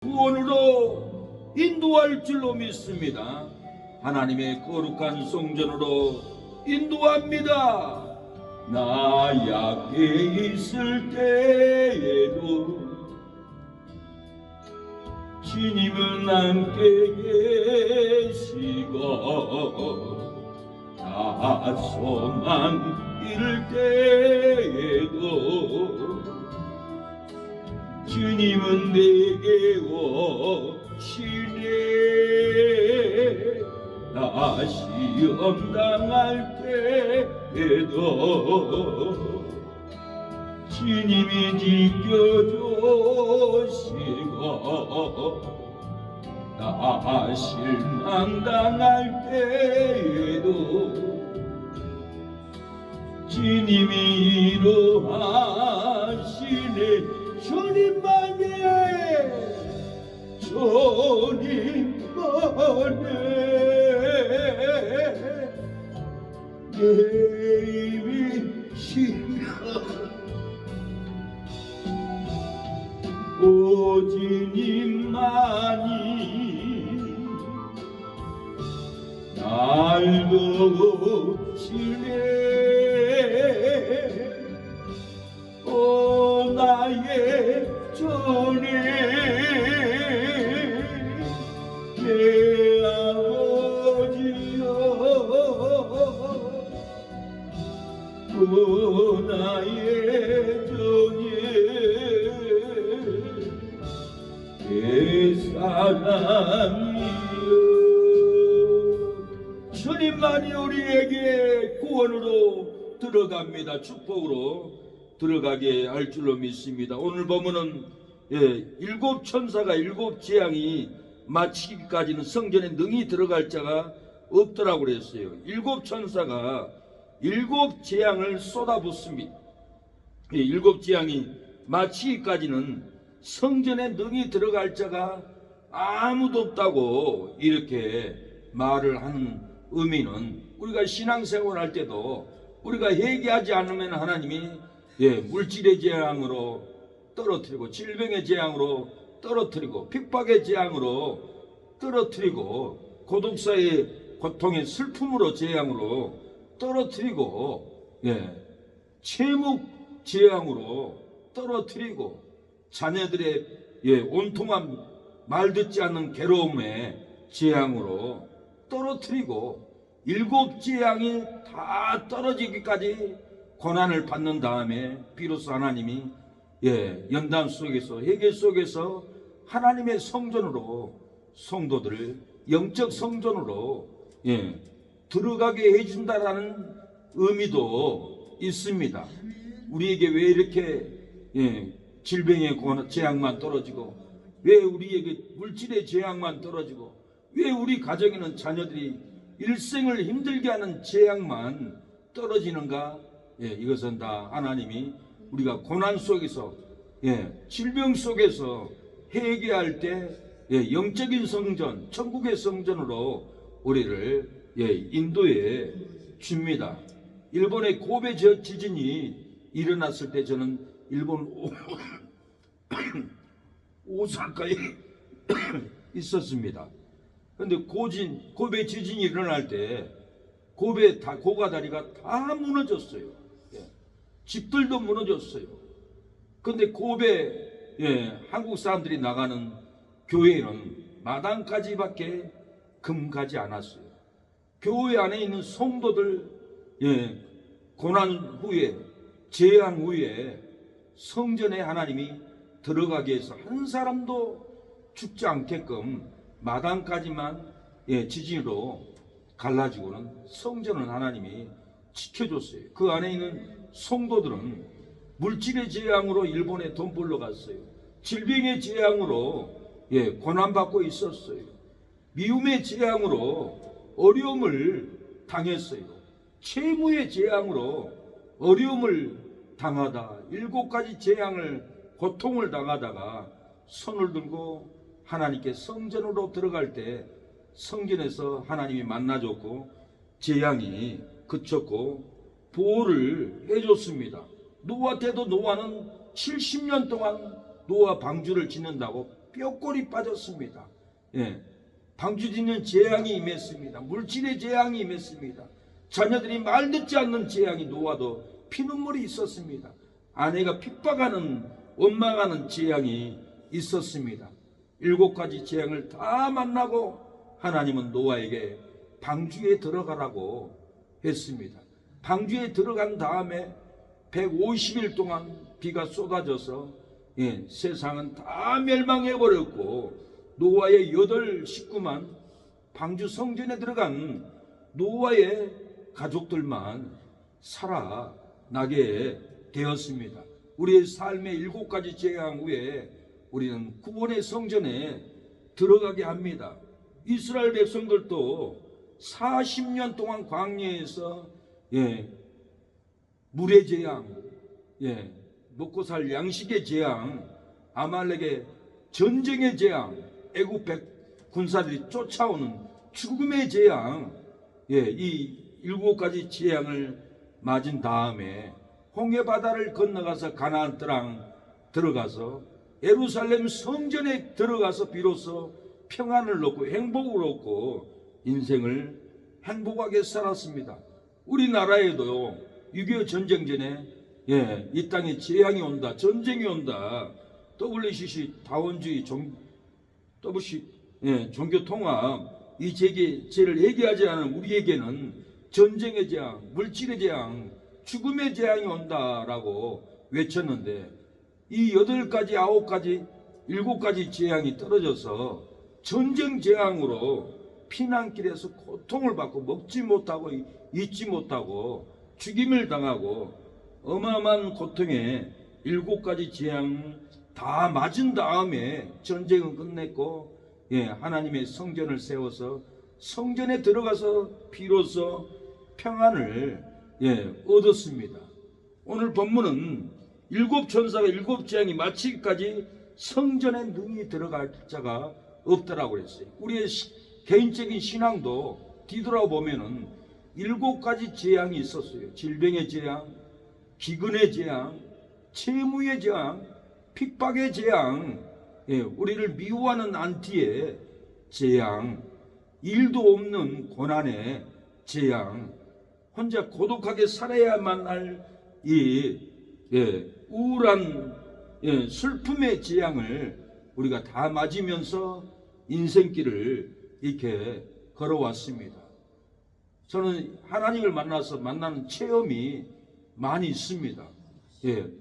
구원으로 인도할 줄로 믿습니다. 하나님의 거룩한 성전으로 인도합니다. 나 약해 있을 때에도 주님은 함께 계시고, 나 소망 잃을 때에도 주님은 내게 오시네. 나 시험 당할 때에도 주님이 지켜주시고, 나 실망당할 때에도 주님이 이루하시네. 주님만이, 주님만이 내 힘이시여. 오주님만이 날 도우시네. 오 나의 주님, 내 아버지여. 오 나의 주님, 내 사랑이여. 주님만이 우리에게 구원으로 들어갑니다. 축복으로 들어가게 할 줄로 믿습니다. 오늘 보면은 일곱 천사가 일곱 재앙이 마치기까지는 성전에 능히 들어갈 자가 없더라고 그랬어요. 일곱 천사가 일곱 재앙을 쏟아붓습니다. 일곱 재앙이 마치기까지는 성전에 능히 들어갈 자가 아무도 없다고 이렇게 말을 하는 의미는, 우리가 신앙생활 할 때도 우리가 회개하지 않으면 하나님이 물질의 재앙으로 떨어뜨리고, 질병의 재앙으로 떨어뜨리고, 핍박의 재앙으로 떨어뜨리고, 고독사의 고통의 슬픔으로 재앙으로 떨어뜨리고, 채묵 재앙으로 떨어뜨리고, 자녀들의 온통한 말 듣지 않는 괴로움의 재앙으로 떨어뜨리고, 일곱 재앙이 다 떨어지기까지 고난을 받는 다음에 비로소 하나님이 연단 속에서, 회개 속에서 하나님의 성전으로 성도들을 영적 성전으로 들어가게 해준다라는 의미도 있습니다. 우리에게 왜 이렇게 질병의 재앙만 떨어지고, 왜 우리에게 물질의 재앙만 떨어지고, 왜 우리 가정에는 자녀들이 일생을 힘들게 하는 재앙만 떨어지는가? 이것은 다 하나님이 우리가 고난 속에서, 질병 속에서 회개할 때 영적인 성전, 천국의 성전으로 우리를 인도해 줍니다. 일본의 고베 지진이 일어났을 때 저는 일본 오사카에 있었습니다. 그런데 고베 지진이 일어날 때 고베 고가다리가 다 무너졌어요. 집들도 무너졌어요. 그런데 고베 한국 사람들이 나가는 교회는 마당까지밖에 금가지 않았어요. 교회 안에 있는 성도들 고난 후에, 재앙 후에 성전에 하나님이 들어가게 해서 한 사람도 죽지 않게끔 마당까지만 지진으로 갈라지고는 성전은 하나님이 지켜줬어요. 그 안에 있는 성도들은 물질의 재앙으로 일본에 돈 벌러 갔어요. 질병의 재앙으로 고난받고 있었어요. 미움의 재앙으로 어려움을 당했어요. 채무의 재앙으로 어려움을 당하다, 7가지 재앙을, 고통을 당하다가 손을 들고 하나님께 성전으로 들어갈 때 성전에서 하나님이 만나줬고 재앙이 그쳤고 보호를 해줬습니다. 노아 때도 노아는 70년 동안 노아 방주를 짓는다고 뼈골이 빠졌습니다. 예, 방주 짓는 재앙이 임했습니다. 물질의 재앙이 임했습니다. 자녀들이 말 듣지 않는 재앙이 노아도 피눈물이 있었습니다. 아내가 핍박하는 원망하는 재앙이 있었습니다. 7가지 재앙을 다 만나고 하나님은 노아에게 방주에 들어가라고 했습니다. 방주에 들어간 다음에 150일 동안 비가 쏟아져서 세상은 다 멸망해버렸고 노아의 8 식구만 방주 성전에 들어간 노아의 가족들만 살아나게 되었습니다. 우리의 삶의 7가지 재앙 후에 우리는 구원의 성전에 들어가게 합니다. 이스라엘 백성들도 40년 동안 광야에서 물의 재앙, 먹고 살 양식의 재앙, 아말렉의 전쟁의 재앙, 애굽 군사들이 쫓아오는 죽음의 재앙, 이 7가지 재앙을 맞은 다음에 홍해 바다를 건너가서 가나안 땅 들어가서 예루살렘 성전에 들어가서 비로소 평안을 얻고 행복을 얻고 인생을 행복하게 살았습니다. 우리나라에도 6.25 전쟁 전에 이 땅에 재앙이 온다, 전쟁이 온다, WCC 다원주의 종교통합 이 죄를 해결하지 않은 우리에게는 전쟁의 재앙, 물질의 재앙, 죽음의 재앙이 온다라고 외쳤는데 이 8가지, 9가지, 7가지 재앙이 떨어져서 전쟁 재앙으로 피난길에서 고통을 받고 먹지 못하고 잊지 못하고 죽임을 당하고 어마어마한 고통에 7가지 재앙을 다 맞은 다음에 전쟁은 끝냈고 하나님의 성전을 세워서 성전에 들어가서 비로소 평안을 얻었습니다. 오늘 본문은 7 천사가 7 재앙이 마치기까지 성전에 능히 들어갈 자가 없다라고 했어요. 우리의 개인적인 신앙도 뒤돌아보면은 7가지 재앙이 있었어요. 질병의 재앙, 기근의 재앙, 채무의 재앙, 핍박의 재앙, 우리를 미워하는 안티의 재앙, 일도 없는 고난의 재앙, 혼자 고독하게 살아야만 할 이 우울한 슬픔의 재앙을 우리가 다 맞으면서 인생길을 이렇게 걸어왔습니다. 저는 하나님을 만나는 체험이 많이 있습니다.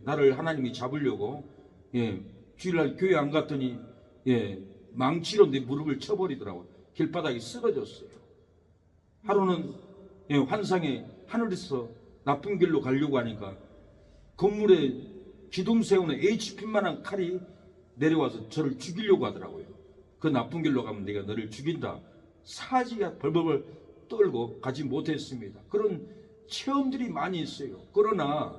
나를 하나님이 잡으려고 주일날 교회 안 갔더니 망치로 내 무릎을 쳐버리더라고요. 길바닥에 쓰러졌어요. 하루는 환상에 하늘에서 나쁜 길로 가려고 하니까 건물에 기둥 세우는 HP만한 칼이 내려와서 저를 죽이려고 하더라고요. 그 나쁜 길로 가면 내가 너를 죽인다. 사지가 벌벌 떨고 가지 못했습니다. 그런 체험들이 많이 있어요. 그러나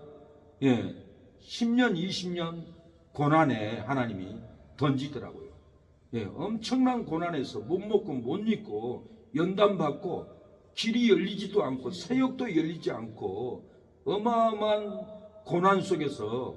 10년 20년 고난에 하나님이 던지더라고요. 엄청난 고난에서 못 먹고 못 입고 연단받고 길이 열리지도 않고 사역도 열리지 않고 어마어마한 고난 속에서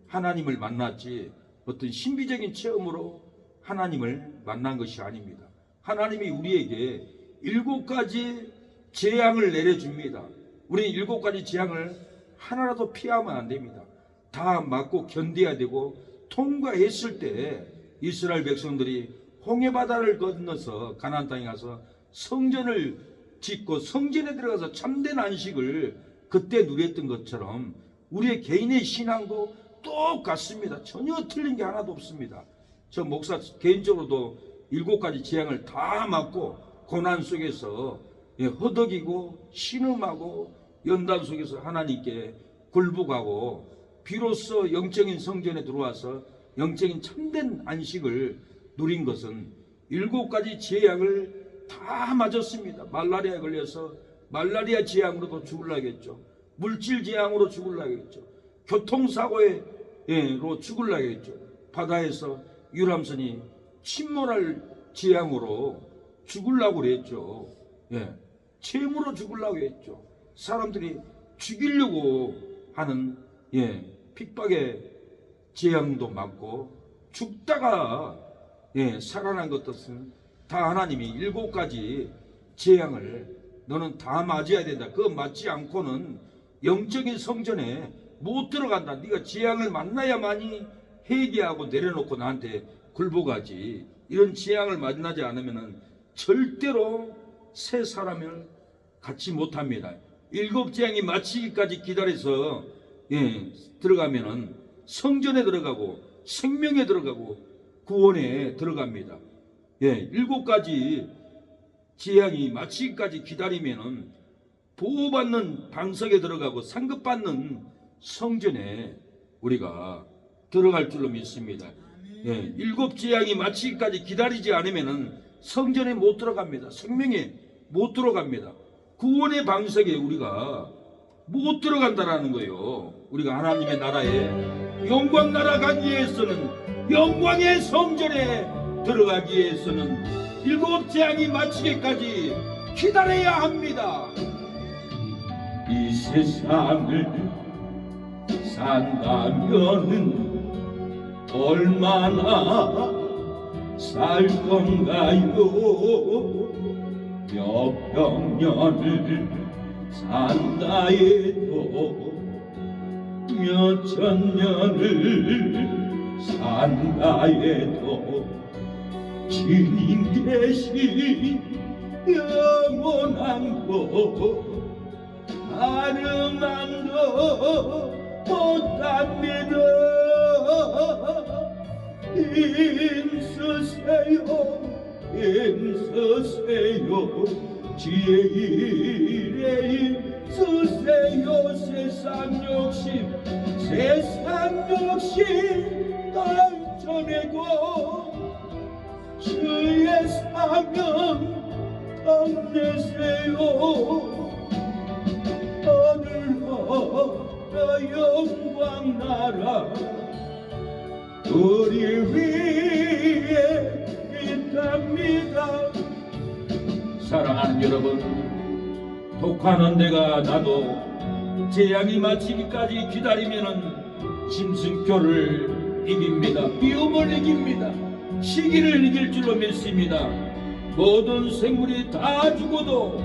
하나님을 만났지 어떤 신비적인 체험으로 하나님을 만난 것이 아닙니다. 하나님이 우리에게 7가지 재앙을 내려줍니다. 우리는 7가지 재앙을 하나라도 피하면 안 됩니다. 다 맞고 견뎌야 되고 통과했을 때 이스라엘 백성들이 홍해바다를 건너서 가나안 땅에 가서 성전을 짓고 성전에 들어가서 참된 안식을 그때 누렸던 것처럼 우리의 개인의 신앙도 똑같습니다. 전혀 틀린 게 하나도 없습니다. 저 목사 개인적으로도 7가지 재앙을 다 맞고 고난 속에서 허덕이고 신음하고 연단 속에서 하나님께 굴복하고 비로소 영적인 성전에 들어와서 영적인 참된 안식을 누린 것은 7가지 재앙을 다 맞았습니다. 말라리아에 걸려서 말라리아 재앙으로도 죽으려겠죠. 물질 재앙으로 죽으려겠죠. 교통사고로 죽으려겠죠. 바다에서 유람선이 침몰할 재앙으로 죽으려고 그랬죠. 채무로 죽으려고 했죠. 사람들이 죽이려고 하는 핍박의 재앙도 맞고 죽다가 살아난 것들은 다 하나님이 7가지 재앙을 너는 다 맞아야 된다. 그거 맞지 않고는 영적인 성전에 못 들어간다. 네가 재앙을 만나야만이 회개하고 내려놓고 나한테 굴복하지. 이런 재앙을 만나지 않으면 절대로 새 사람을 갖지 못합니다. 7재앙이 마치기까지 기다려서 들어가면은 성전에 들어가고 생명에 들어가고 구원에 들어갑니다. 7가지 재앙이 마치기까지 기다리면은 보호받는 방석에 들어가고 상급받는 성전에 우리가 들어갈 줄로 믿습니다. 7재앙이 마치기까지 기다리지 않으면은 성전에 못 들어갑니다. 생명에 못 들어갑니다. 구원의 방석에 우리가 못 들어간다라는 거예요. 우리가 하나님의 나라에 영광 나라 가기 위해서는, 영광의 성전에 들어가기 위해서는 7재앙이 마치기까지 기다려야 합니다. 이 세상을 산다면은 얼마나 살 건가요? 몇 백년을 산다 해도 몇 천년을 산다 해도 주님 대신 영원한 것 가늠한도 못합니다. 힘쓰세요, 힘쓰세요, 지혜 일에 힘쓰세요. 세상 욕심 떨쳐내고 주의 사명 덧내세요. 하늘나라 영광 나라 우리 위에 있답니다. 사랑하는 여러분, 독하는 내가 나도 재앙이 마치기까지 기다리면은 짐승교를 이깁니다. 위험을 이깁니다. 시기를 이길 줄로 믿습니다. 모든 생물이 다 죽어도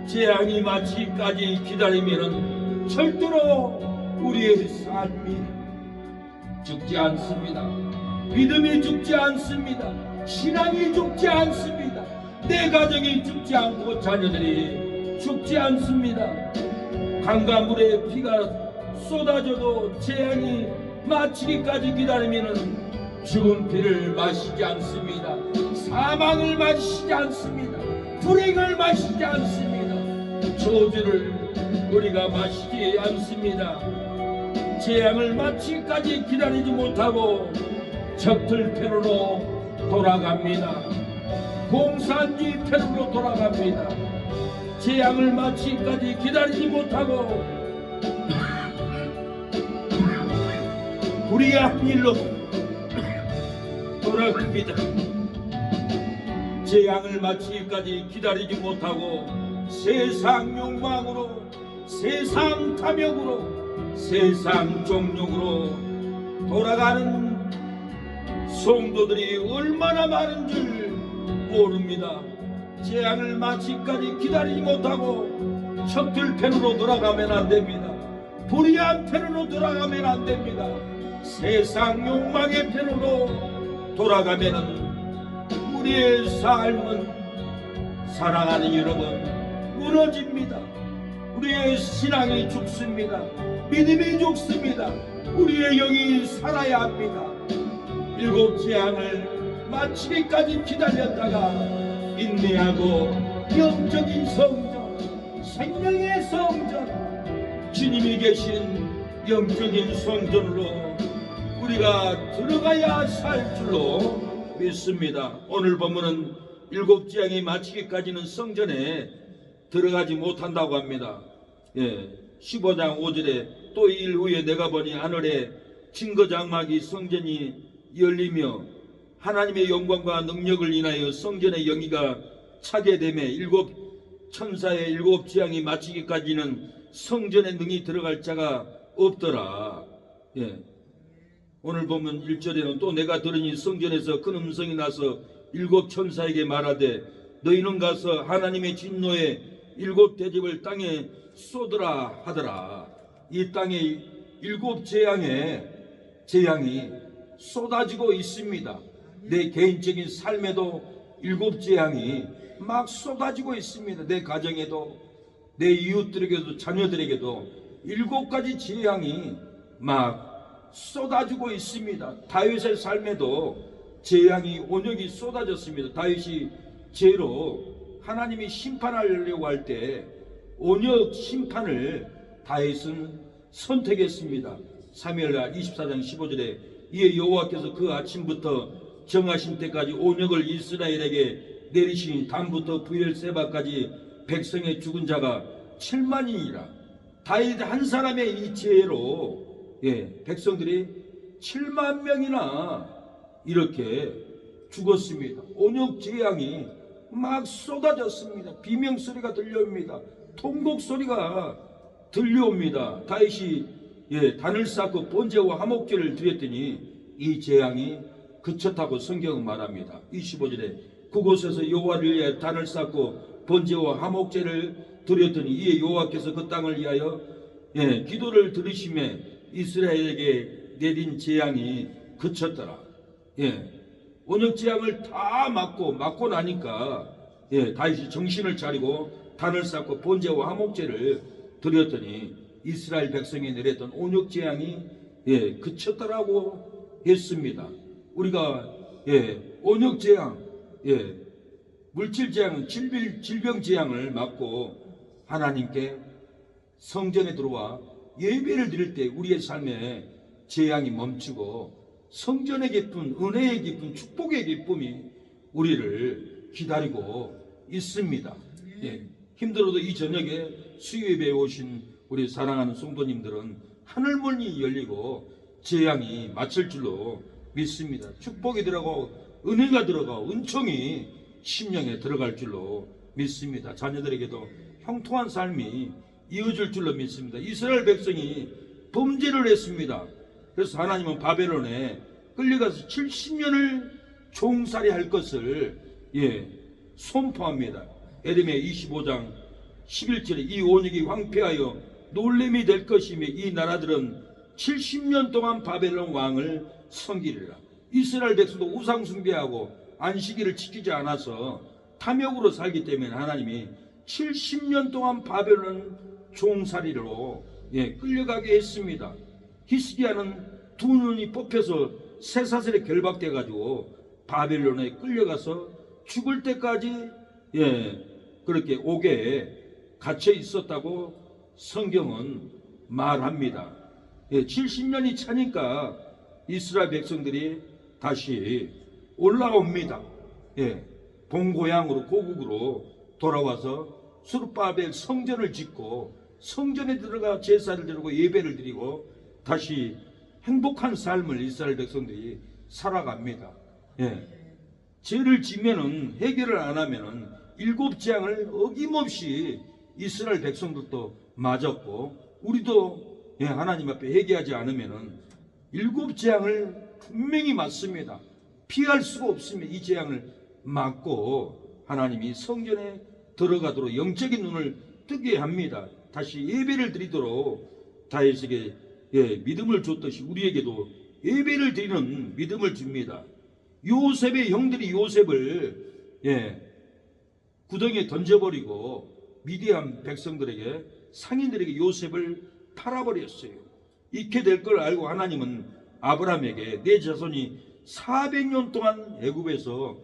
재앙이 마치기까지 기다리면은 절대로 우리의 삶이 죽지 않습니다. 믿음이 죽지 않습니다. 신앙이 죽지 않습니다. 내 가정이 죽지 않고 자녀들이 죽지 않습니다. 강간물에 피가 쏟아져도 재앙이 마치기까지 기다리면은 죽은 피를 마시지 않습니다. 사망을 마시지 않습니다. 불행을 마시지 않습니다. 저주를 우리가 마시지 않습니다. 재앙을 마치기까지 기다리지 못하고 적들 편으로 돌아갑니다. 공산주의 편으로 돌아갑니다. 재앙을 마치기까지 기다리지 못하고 불의한 일로 돌아갑니다. 재앙을 마치기까지 기다리지 못하고 세상 욕망으로, 세상 탐욕으로, 세상 종욕으로 돌아가는 성도들이 얼마나 많은 줄 모릅니다. 재앙을 마치기까지 기다리지 못하고 적들 편으로 돌아가면 안 됩니다. 불의한 편으로 돌아가면 안 됩니다. 세상 욕망의 편으로 돌아가면 우리의 삶은, 사랑하는 여러분, 무너집니다. 우리의 신앙이 죽습니다. 믿음이 죽습니다. 우리의 영이 살아야 합니다. 7재앙을 마치기까지 기다렸다가 인내하고 영적인 성전, 생명의 성전, 주님이 계신 영적인 성전으로 우리가 들어가야 살 줄로 믿습니다. 오늘 본문은 7재앙이 마치기까지는 성전에 들어가지 못한다고 합니다. 15장 5절에 또 이 일 후에 내가 보니 하늘에 증거장막이 성전이 열리며 하나님의 영광과 능력을 인하여 성전의 영이가 차게 되매 7천사의 7재앙이 마치기까지는 성전에 능히 들어갈 자가 없더라. 오늘 보면 1절에는 또 내가 들으니 성전에서 큰 음성이 나서 일곱 천사에게 말하되 너희는 가서 하나님의 진노의 일곱 대접을 땅에 쏟으라 하더라. 이 땅에 일곱 재앙이 쏟아지고 있습니다. 내 개인적인 삶에도 일곱 재앙이 막 쏟아지고 있습니다. 내 가정에도, 내 이웃들에게도, 자녀들에게도 일곱 가지 재앙이 막 쏟아지고 있습니다. 다윗의 삶에도 재앙이, 온역이 쏟아졌습니다. 다윗이 죄로 하나님이 심판하려고 할 때 온역 심판을 다윗은 선택했습니다. 사무엘하 24장 15절에 이에 여호와께서 그 아침부터 정하신 때까지 온역을 이스라엘에게 내리시니 단부터 부엘세바까지 백성의 죽은 자가 7만이니라. 다윗 한 사람의 이 죄로 백성들이 7만 명이나 이렇게 죽었습니다. 온역 재앙이 막 쏟아졌습니다. 비명소리가 들려옵니다. 통곡소리가 들려옵니다. 다윗이 단을 쌓고 번제와 화목제를 드렸더니 이 재앙이 그쳤다고 성경은 말합니다. 25절에 그곳에서 여호와를 위하여 단을 쌓고 번제와 화목제를 드렸더니 이에 여호와께서 그 땅을 위하여 기도를 들으심에 이스라엘에게 내린 재앙이 그쳤더라. 온역 재앙을 다 맞고 나니까 다윗이 정신을 차리고 단을 쌓고 번제와 화목제를 드렸더니 이스라엘 백성에 내렸던 온역 재앙이 그쳤더라고 했습니다. 우리가 온역 재앙, 물질 재앙, 질병 재앙을 맞고 하나님께 성전에 들어와 예배를 드릴 때 우리의 삶에 재앙이 멈추고 성전의 기쁨, 은혜의 기쁨, 축복의 기쁨이 우리를 기다리고 있습니다. 힘들어도 이 저녁에 수요예배에 오신 우리 사랑하는 성도님들은 하늘문이 열리고 재앙이 맞을 줄로 믿습니다. 축복이 들어가고 은혜가 들어가고 은총이 심령에 들어갈 줄로 믿습니다. 자녀들에게도 형통한 삶이 이어질 줄로 믿습니다. 이스라엘 백성이 범죄를 했습니다. 그래서 하나님은 바벨론에 끌려가서 70년을 종살이할 것을 선포합니다. 에레미야 25장 11절에 이 온역이 황폐하여 놀림이 될 것이며 이 나라들은 70년 동안 바벨론 왕을 섬기리라. 이스라엘 백성도 우상 숭배하고 안식일을 지키지 않아서 탐욕으로 살기 때문에 하나님이 70년 동안 바벨론 종살이로 끌려가게 했습니다. 히스기야는 두 눈이 뽑혀서 쇠사슬에 결박돼 가지고 바벨론에 끌려가서 죽을 때까지 그렇게 옥에 갇혀 있었다고 성경은 말합니다. 70년이 차니까 이스라엘 백성들이 다시 올라옵니다. 본고향으로 고국으로 돌아와서 스룹바벨 성전을 짓고 성전에 들어가 제사를 드리고 예배를 드리고 다시 행복한 삶을 이스라엘 백성들이 살아갑니다. 죄를 지면은 해결을 안 하면은 일곱 재앙을 어김없이 이스라엘 백성들도 맞았고 우리도 하나님 앞에 회개하지 않으면은 일곱 재앙을 분명히 맞습니다. 피할 수가 없으면 이 재앙을 맞고 하나님이 성전에 들어가도록 영적인 눈을 뜨게 합니다. 다시 예배를 드리도록 다윗에게 믿음을 줬듯이 우리에게도 예배를 드리는 믿음을 줍니다. 요셉의 형들이 요셉을 구덩이에 던져버리고 미디안 백성들에게 상인들에게 요셉을 팔아버렸어요. 이렇게 될 걸 알고 하나님은 아브라함에게 내 자손이 400년 동안 애굽에서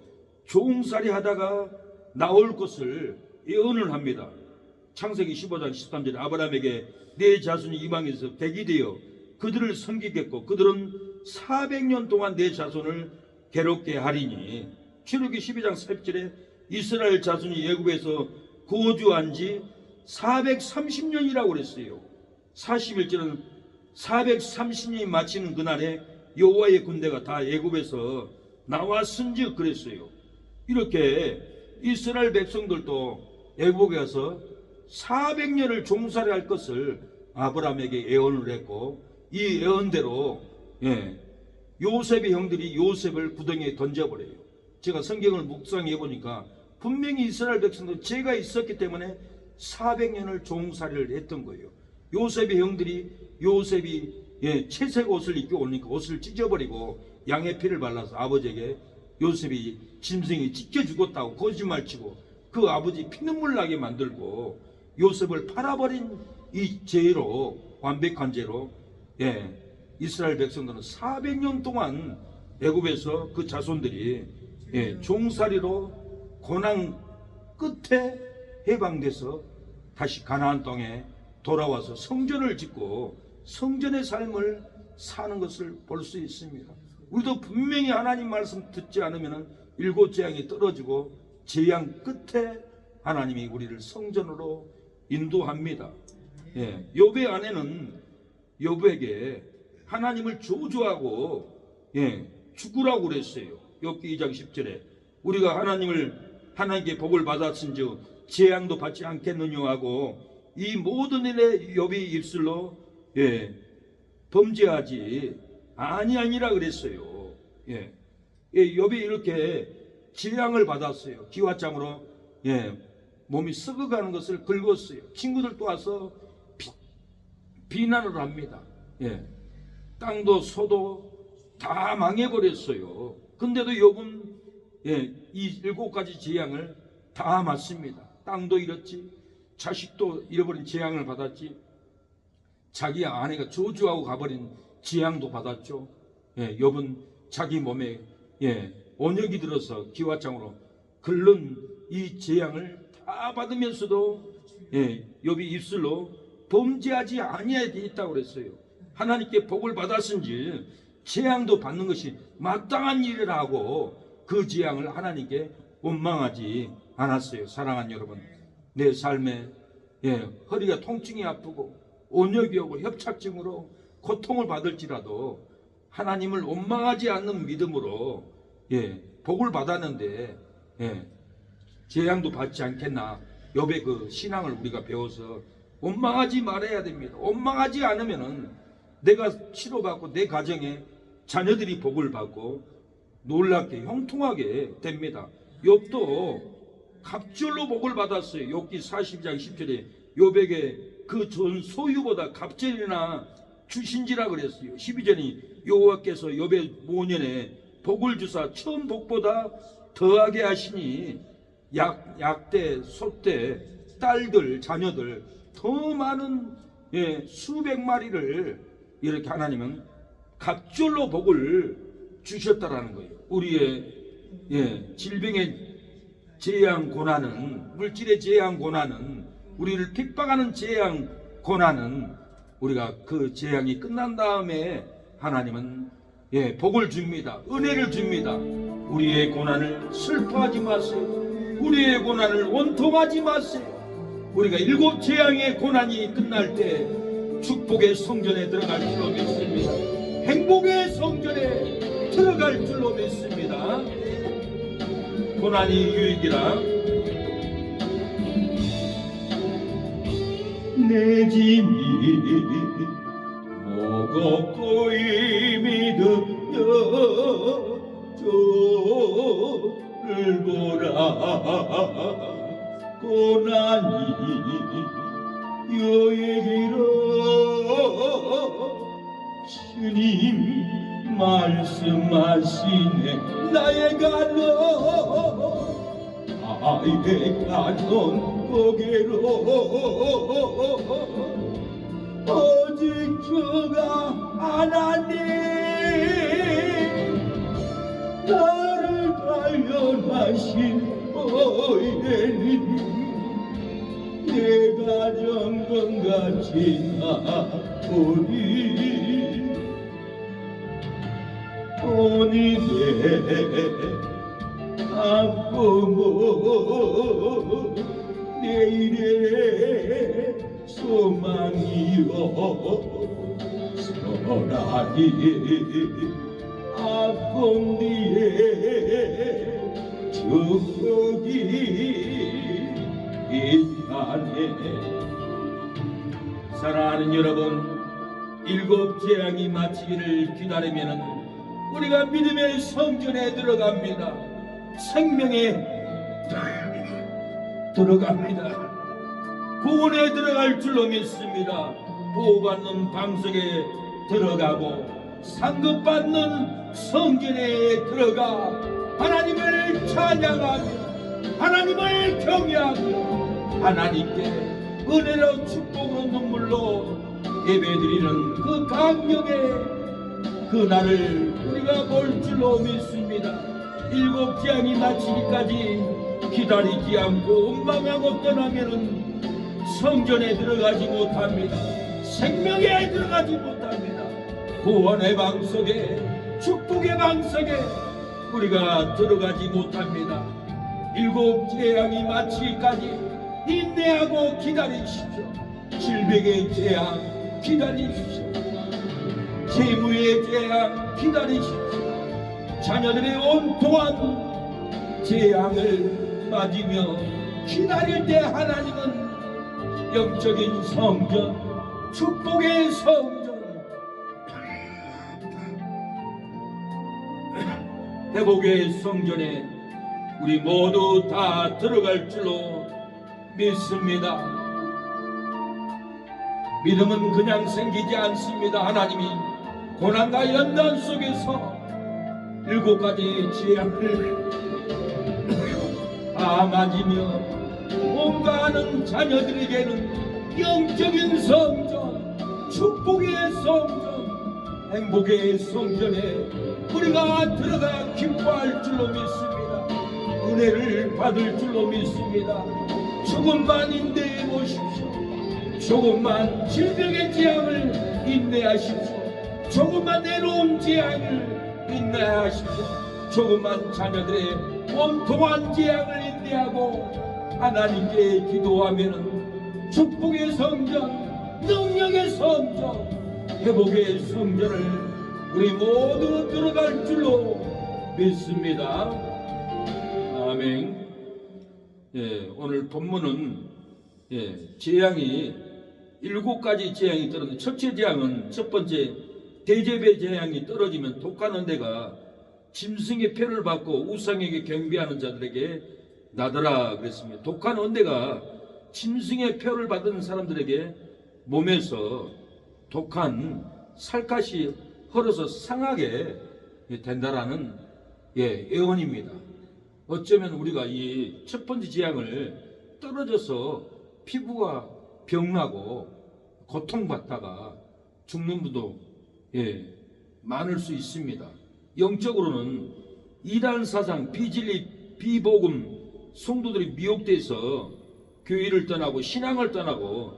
종살이 하다가 나올 것을 예언을 합니다. 창세기 15장 13절에 아브라함에게 내 자손이 이방에서 백이 되어 그들을 섬기겠고 그들은 400년 동안 내 자손을 괴롭게 하리니. 출애굽기 12장 10절에 이스라엘 자손이 애굽에서 거주한 지 430년이라고 그랬어요. 41절은 430년이 마치는 그날에 여호와의 군대가 다 애굽에서 나왔은즉 그랬어요. 이렇게 이스라엘 백성들도 애굽에 가서 400년을 종살이 할 것을 아브라함에게 예언을 했고 이 예언대로 요셉의 형들이 요셉을 구덩이에 던져버려요. 제가 성경을 묵상해 보니까 분명히 이스라엘 백성들은 죄가 있었기 때문에 400년을 종살이를 했던 거예요. 요셉의 형들이 요셉이 채색 옷을 입고 오니까 옷을 찢어버리고 양의 피를 발라서 아버지에게 요셉이 짐승이 찢겨 죽었다고 거짓말치고 그 아버지 피눈물 나게 만들고 요셉을 팔아버린 이 죄로, 완벽한 죄로 이스라엘 백성들은 400년 동안 애굽에서 그 자손들이 종살이로 고난 끝에 해방돼서 다시 가나안 땅에 돌아와서 성전을 짓고 성전의 삶을 사는 것을 볼 수 있습니다. 우리도 분명히 하나님 말씀 듣지 않으면 일곱 재앙이 떨어지고 재앙 끝에 하나님이 우리를 성전으로 인도합니다. 욥의 아내는 욥에게 하나님을 저주하고 죽으라고 그랬어요. 욥기 2장 10절에 우리가 하나님께 복을 받았은즉 재앙도 받지 않겠느냐 하고 이 모든 일에 욥이 입술로 범죄하지 아니하니라 그랬어요. 욥이 이렇게 재앙을 받았어요. 기와장으로 몸이 썩어가는 것을 긁었어요. 친구들도 와서 비난을 합니다. 땅도 소도 다 망해버렸어요. 근데도 욥은 이 7가지 재앙을 다 맞습니다. 땅도 잃었지, 자식도 잃어버린 재앙을 받았지, 자기 아내가 저주하고 가버린 재앙도 받았죠. 욥은 자기 몸에 온역이 들어서 기와장으로 긁는 이 재앙을 다 받으면서도 욥이 입술로 범죄하지 아니해야 있다고 그랬어요. 하나님께 복을 받았은지 재앙도 받는 것이 마땅한 일이라고 그 재앙을 하나님께 원망하지 않았어요. 사랑하는 여러분, 내 삶에 허리가 통증이 아프고 온역이 오고 협착증으로 고통을 받을지라도 하나님을 원망하지 않는 믿음으로 복을 받았는데 재앙도 받지 않겠나. 욥의 그 신앙을 우리가 배워서 원망하지 말아야 됩니다. 원망하지 않으면은 내가 치료받고 내 가정에 자녀들이 복을 받고 놀랍게 형통하게 됩니다. 욥도 갑절로 복을 받았어요. 욥기 40장 10절에 욥에게 그 전 소유보다 갑절이나 주신지라 그랬어요. 12절이 여호와께서 욥의 모년에 복을 주사 처음 복보다 더하게 하시니 약대, 소대, 딸들, 자녀들 더 많은 수백 마리를 이렇게 하나님은 갑절로 복을 주셨다라는 거예요. 우리의 질병의 재앙 고난은, 물질의 재앙 고난은, 우리를 핍박하는 재앙 고난은 우리가 그 재앙이 끝난 다음에 하나님은 복을 줍니다. 은혜를 줍니다. 우리의 고난을 슬퍼하지 마세요. 우리의 고난을 원통하지 마세요. 우리가 7 재앙의 고난이 끝날 때 축복의 성전에 들어갈 줄로 믿습니다. 행복의 성전에 들어갈 줄로 믿습니다. 고난이 유익이라. 내 짐이 무겁고 이미 들려 저를 보라. 고난이 여에기로 주님 말씀하시네. 나의 가는 나의 가는 고개로 오직 주가 하나님 나를 단련하신 오해는 내가 정금같이 나오니 오니 내 아픔은 내일의 소망이요 소라니 아픔 뒤에 축복이 있다네. 사랑하는 여러분, 7 재앙이 마치기를 기다리면은 우리가 믿음의 성전에 들어갑니다. 생명에 들어갑니다. 구원에 들어갈 줄로 믿습니다. 보호받는 방석에 들어가고 상급받는 성전에 들어가 하나님을 찬양하며 하나님을 경외하며 하나님께 은혜로 축복으로 눈물로 예배드리는 그 강력의 그날을 우리가 볼 줄로 믿습니다. 일곱 재앙이 마치기까지 기다리지 않고 원망하고 떠나면은 성전에 들어가지 못합니다. 생명에 들어가지 못합니다. 구원의 방석에 축복의 방석에 우리가 들어가지 못합니다. 일곱 재앙이 마치기까지 인내하고 기다리십시오. 질병의 재앙 기다리십시오. 재물의 재앙 기다리십시오. 자녀들의 온통한 재앙을 맞으며 기다릴 때 하나님은 영적인 성전, 축복의 성전, 회복의 성전에 우리 모두 다 들어갈 줄로 믿습니다. 믿음은 그냥 생기지 않습니다. 하나님이 고난과 연단 속에서 일곱 가지 재앙을 다 맞으며 뭔가하는 자녀들에게는 영적인 성전, 축복의 성전, 행복의 성전에 우리가 들어가 기뻐할 줄로 믿습니다. 은혜를 받을 줄로 믿습니다. 조금만 인내해 보십시오. 조금만 질병의 재앙을 인내하십시오. 조금만 외로운 재앙을 인내하십시오. 조금만 자녀들의 온통한 재앙을 인내하고 하나님께 기도하면 축복의 성전, 능력의 성전, 회복의 성전을 우리 모두 들어갈 줄로 믿습니다. 아멘. 오늘 본문은 재앙이 일곱 가지 재앙이 떨어졌는데, 첫째 재앙은 첫 번째 대접의 재앙이 떨어지면 독한 은혜가 짐승의 표를 받고 우상에게 경배하는 자들에게 나더라 그랬습니다. 독한 은혜가 짐승의 표를 받은 사람들에게 몸에서 독한 살갗이 헐어서 상하게 된다라는 예언입니다. 어쩌면 우리가 이 첫 번째 재앙을 떨어져서 피부가 병나고 고통받다가 죽는 분도 많을 수 있습니다. 영적으로는 이단 사상, 비진리, 비복음 성도들이 미혹돼서 교회를 떠나고 신앙을 떠나고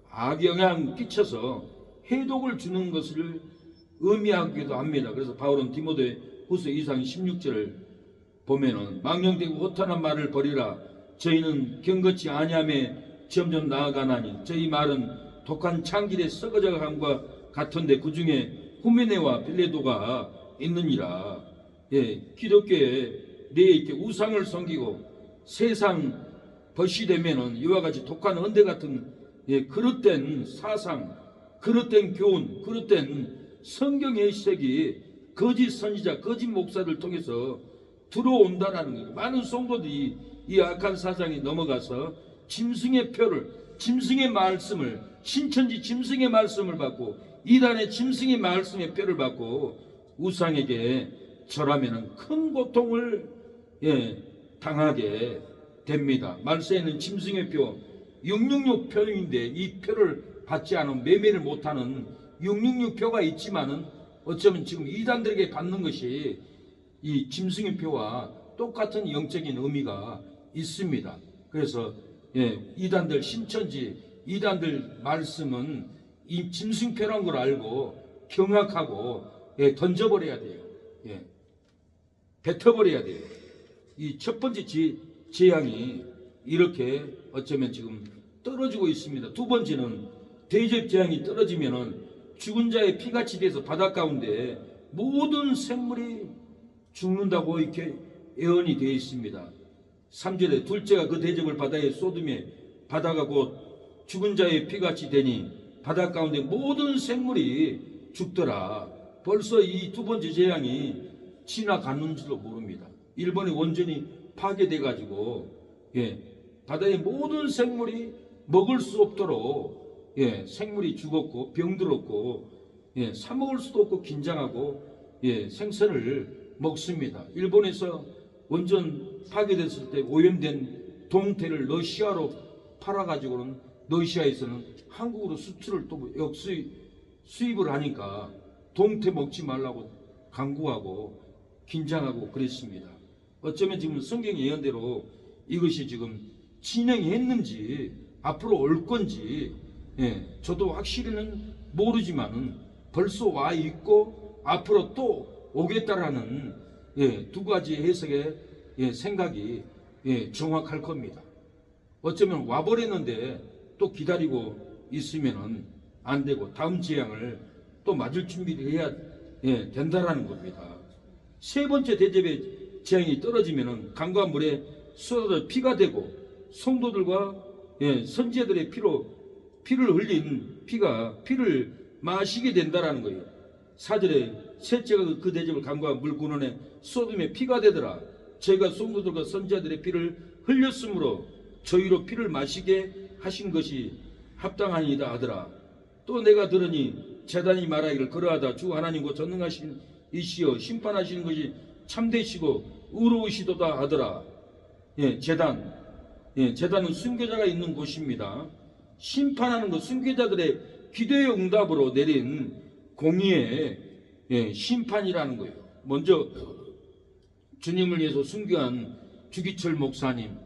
악영향 끼쳐서 해독을 주는 것을 의미하기도 합니다. 그래서 바울은 디모데 후서 2장 16절을 보면은 망령되고 허탄한 말을 버리라. 저희는 경거치 아니함에 점점 나아가나니 저희 말은 독한 창길에 썩어져 간과 같은데 그 중에 후메네와 빌레도가 있느니라. 기독교에 내에 있게 우상을 섬기고 세상 벗이 되면은 이와 같이 독한 은대 같은 그릇된 사상, 그릇된 교훈, 그릇된 성경의 해석이 거짓 선지자, 거짓 목사들 통해서 들어온다라는 거예요. 많은 성도들이 이 악한 사상이 넘어가서 짐승의 표를, 짐승의 말씀을, 신천지 짐승의 말씀을 받고 이단의 짐승의 말씀의 표를 받고 우상에게 절하면 큰 고통을 당하게 됩니다. 말세에는 짐승의 표, 666 표인데 이 표를 받지 않으면 매매를 못하는 666 표가 있지만은 어쩌면 지금 이단들에게 받는 것이 이 짐승의 표와 똑같은 영적인 의미가 있습니다. 그래서 이단들 신천지 이단들 말씀은 이 짐승표라는 걸 알고 경악하고 던져버려야 돼요. 뱉어버려야 돼요. 이 첫 번째 재앙이 이렇게 어쩌면 지금 떨어지고 있습니다. 두 번째는 대접 재앙이 떨어지면은 죽은 자의 피같이 돼서 바다 가운데 모든 생물이 죽는다고 이렇게 예언이 되어 있습니다. 3절에 둘째가 그 대접을 바다에 쏟으며 바다가 곧 죽은 자의 피같이 되니 바다 가운데 모든 생물이 죽더라. 벌써 이 두 번째 재앙이 지나갔는지도 모릅니다. 일본이 원전이 파괴돼 가지고 바다의 모든 생물이 먹을 수 없도록 생물이 죽었고 병들었고 사 먹을 수도 없고 긴장하고 생선을 먹습니다. 일본에서 원전 파괴됐을 때 오염된 동태를 러시아로 팔아가지고는 러시아에서는 한국으로 수출을 또 수입을 하니까 동태 먹지 말라고 강구하고 긴장하고 그랬습니다. 어쩌면 지금 성경 예언대로 이것이 지금 진행이 했는지 앞으로 올 건지 저도 확실히는 모르지만은 벌써 와 있고 앞으로 또 오겠다라는 두 가지 해석의 생각이 정확할 겁니다. 어쩌면 와버렸는데 또 기다리고 있으면은 안 되고 다음 재앙을 또 맞을 준비를 해야 된다라는 겁니다. 세 번째 대접의 재앙이 떨어지면은 강과 물에 쏟아져 피가 되고 성도들과 선지자들의 피를 흘린 피를 마시게 된다라는 거예요. 4절에 셋째가 그 대접을 강과 물 근원에 쏟으며 피가 되더라. 저희가 성도들과 선지자들의 피를 흘렸으므로 저희로 피를 마시게 하신 것이 합당하니이다 하더라. 또 내가 들으니 제단이 말하기를 그러하다 주 하나님과 전능하신 이시여 심판하시는 것이 참되시고 의로우시도다 하더라. 제단은 순교자가 있는 곳입니다. 심판하는 것, 순교자들의 기도의 응답으로 내린 공의의 심판이라는 거예요. 먼저 주님을 위해서 순교한 주기철 목사님,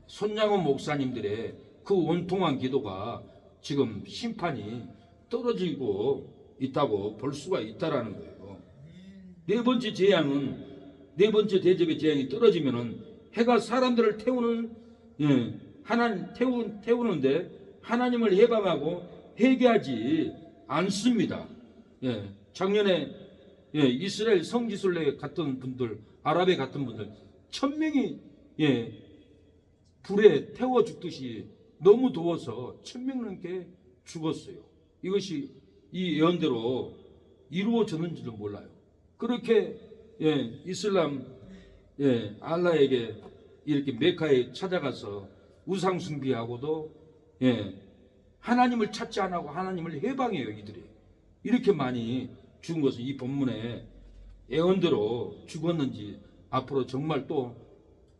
손양원 목사님들의 그 원통한 기도가 지금 심판이 떨어지고 있다고 볼 수가 있다라는 거예요. 네 번째 대접의 재앙이 떨어지면은 해가 사람들을 태우는데 하나님을 해방하고 회개하지 않습니다. 작년에 이스라엘 성지순례에 갔던 분들, 아랍에 갔던 분들 1000명이 불에 태워 죽듯이 너무 더워서 1000명 넘게 죽었어요. 이것이 이 예언대로 이루어졌는지도 몰라요. 그렇게 이슬람 알라에게 이렇게 메카에 찾아가서 우상 숭배하고도 하나님을 찾지 않고 하나님을 해방해요. 이들이 이렇게 많이 죽은 것은 이 본문에 예언대로 죽었는지 앞으로 정말 또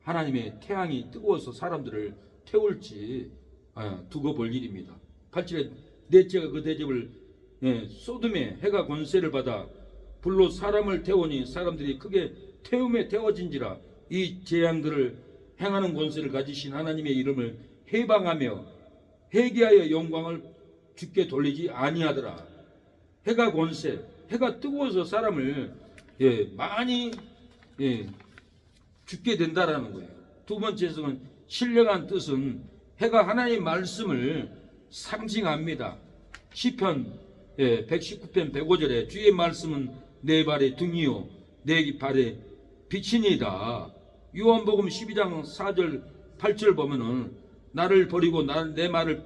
하나님의 태양이 뜨거워서 사람들을 태울지 두고 볼 일입니다. 8절에 넷째가 그 대접을 소돔에 해가 권세를 받아 불로 사람을 태우니 사람들이 크게 태움에 태워진지라. 이 재앙들을 행하는 권세를 가지신 하나님의 이름을 해방하며 회개하여 영광을 주께 돌리지 아니하더라. 해가 권세, 해가 뜨거워서 사람을 많이 죽게 된다라는 거예요. 두 번째 해석은 신령한 뜻은 해가 하나님의 말씀을 상징합니다. 시편 119편 105절에 주의 말씀은 내 발의 등이요 내 발의 빛이니이다. 요한복음 12장 4절 8절 보면은 나를 버리고 내 말을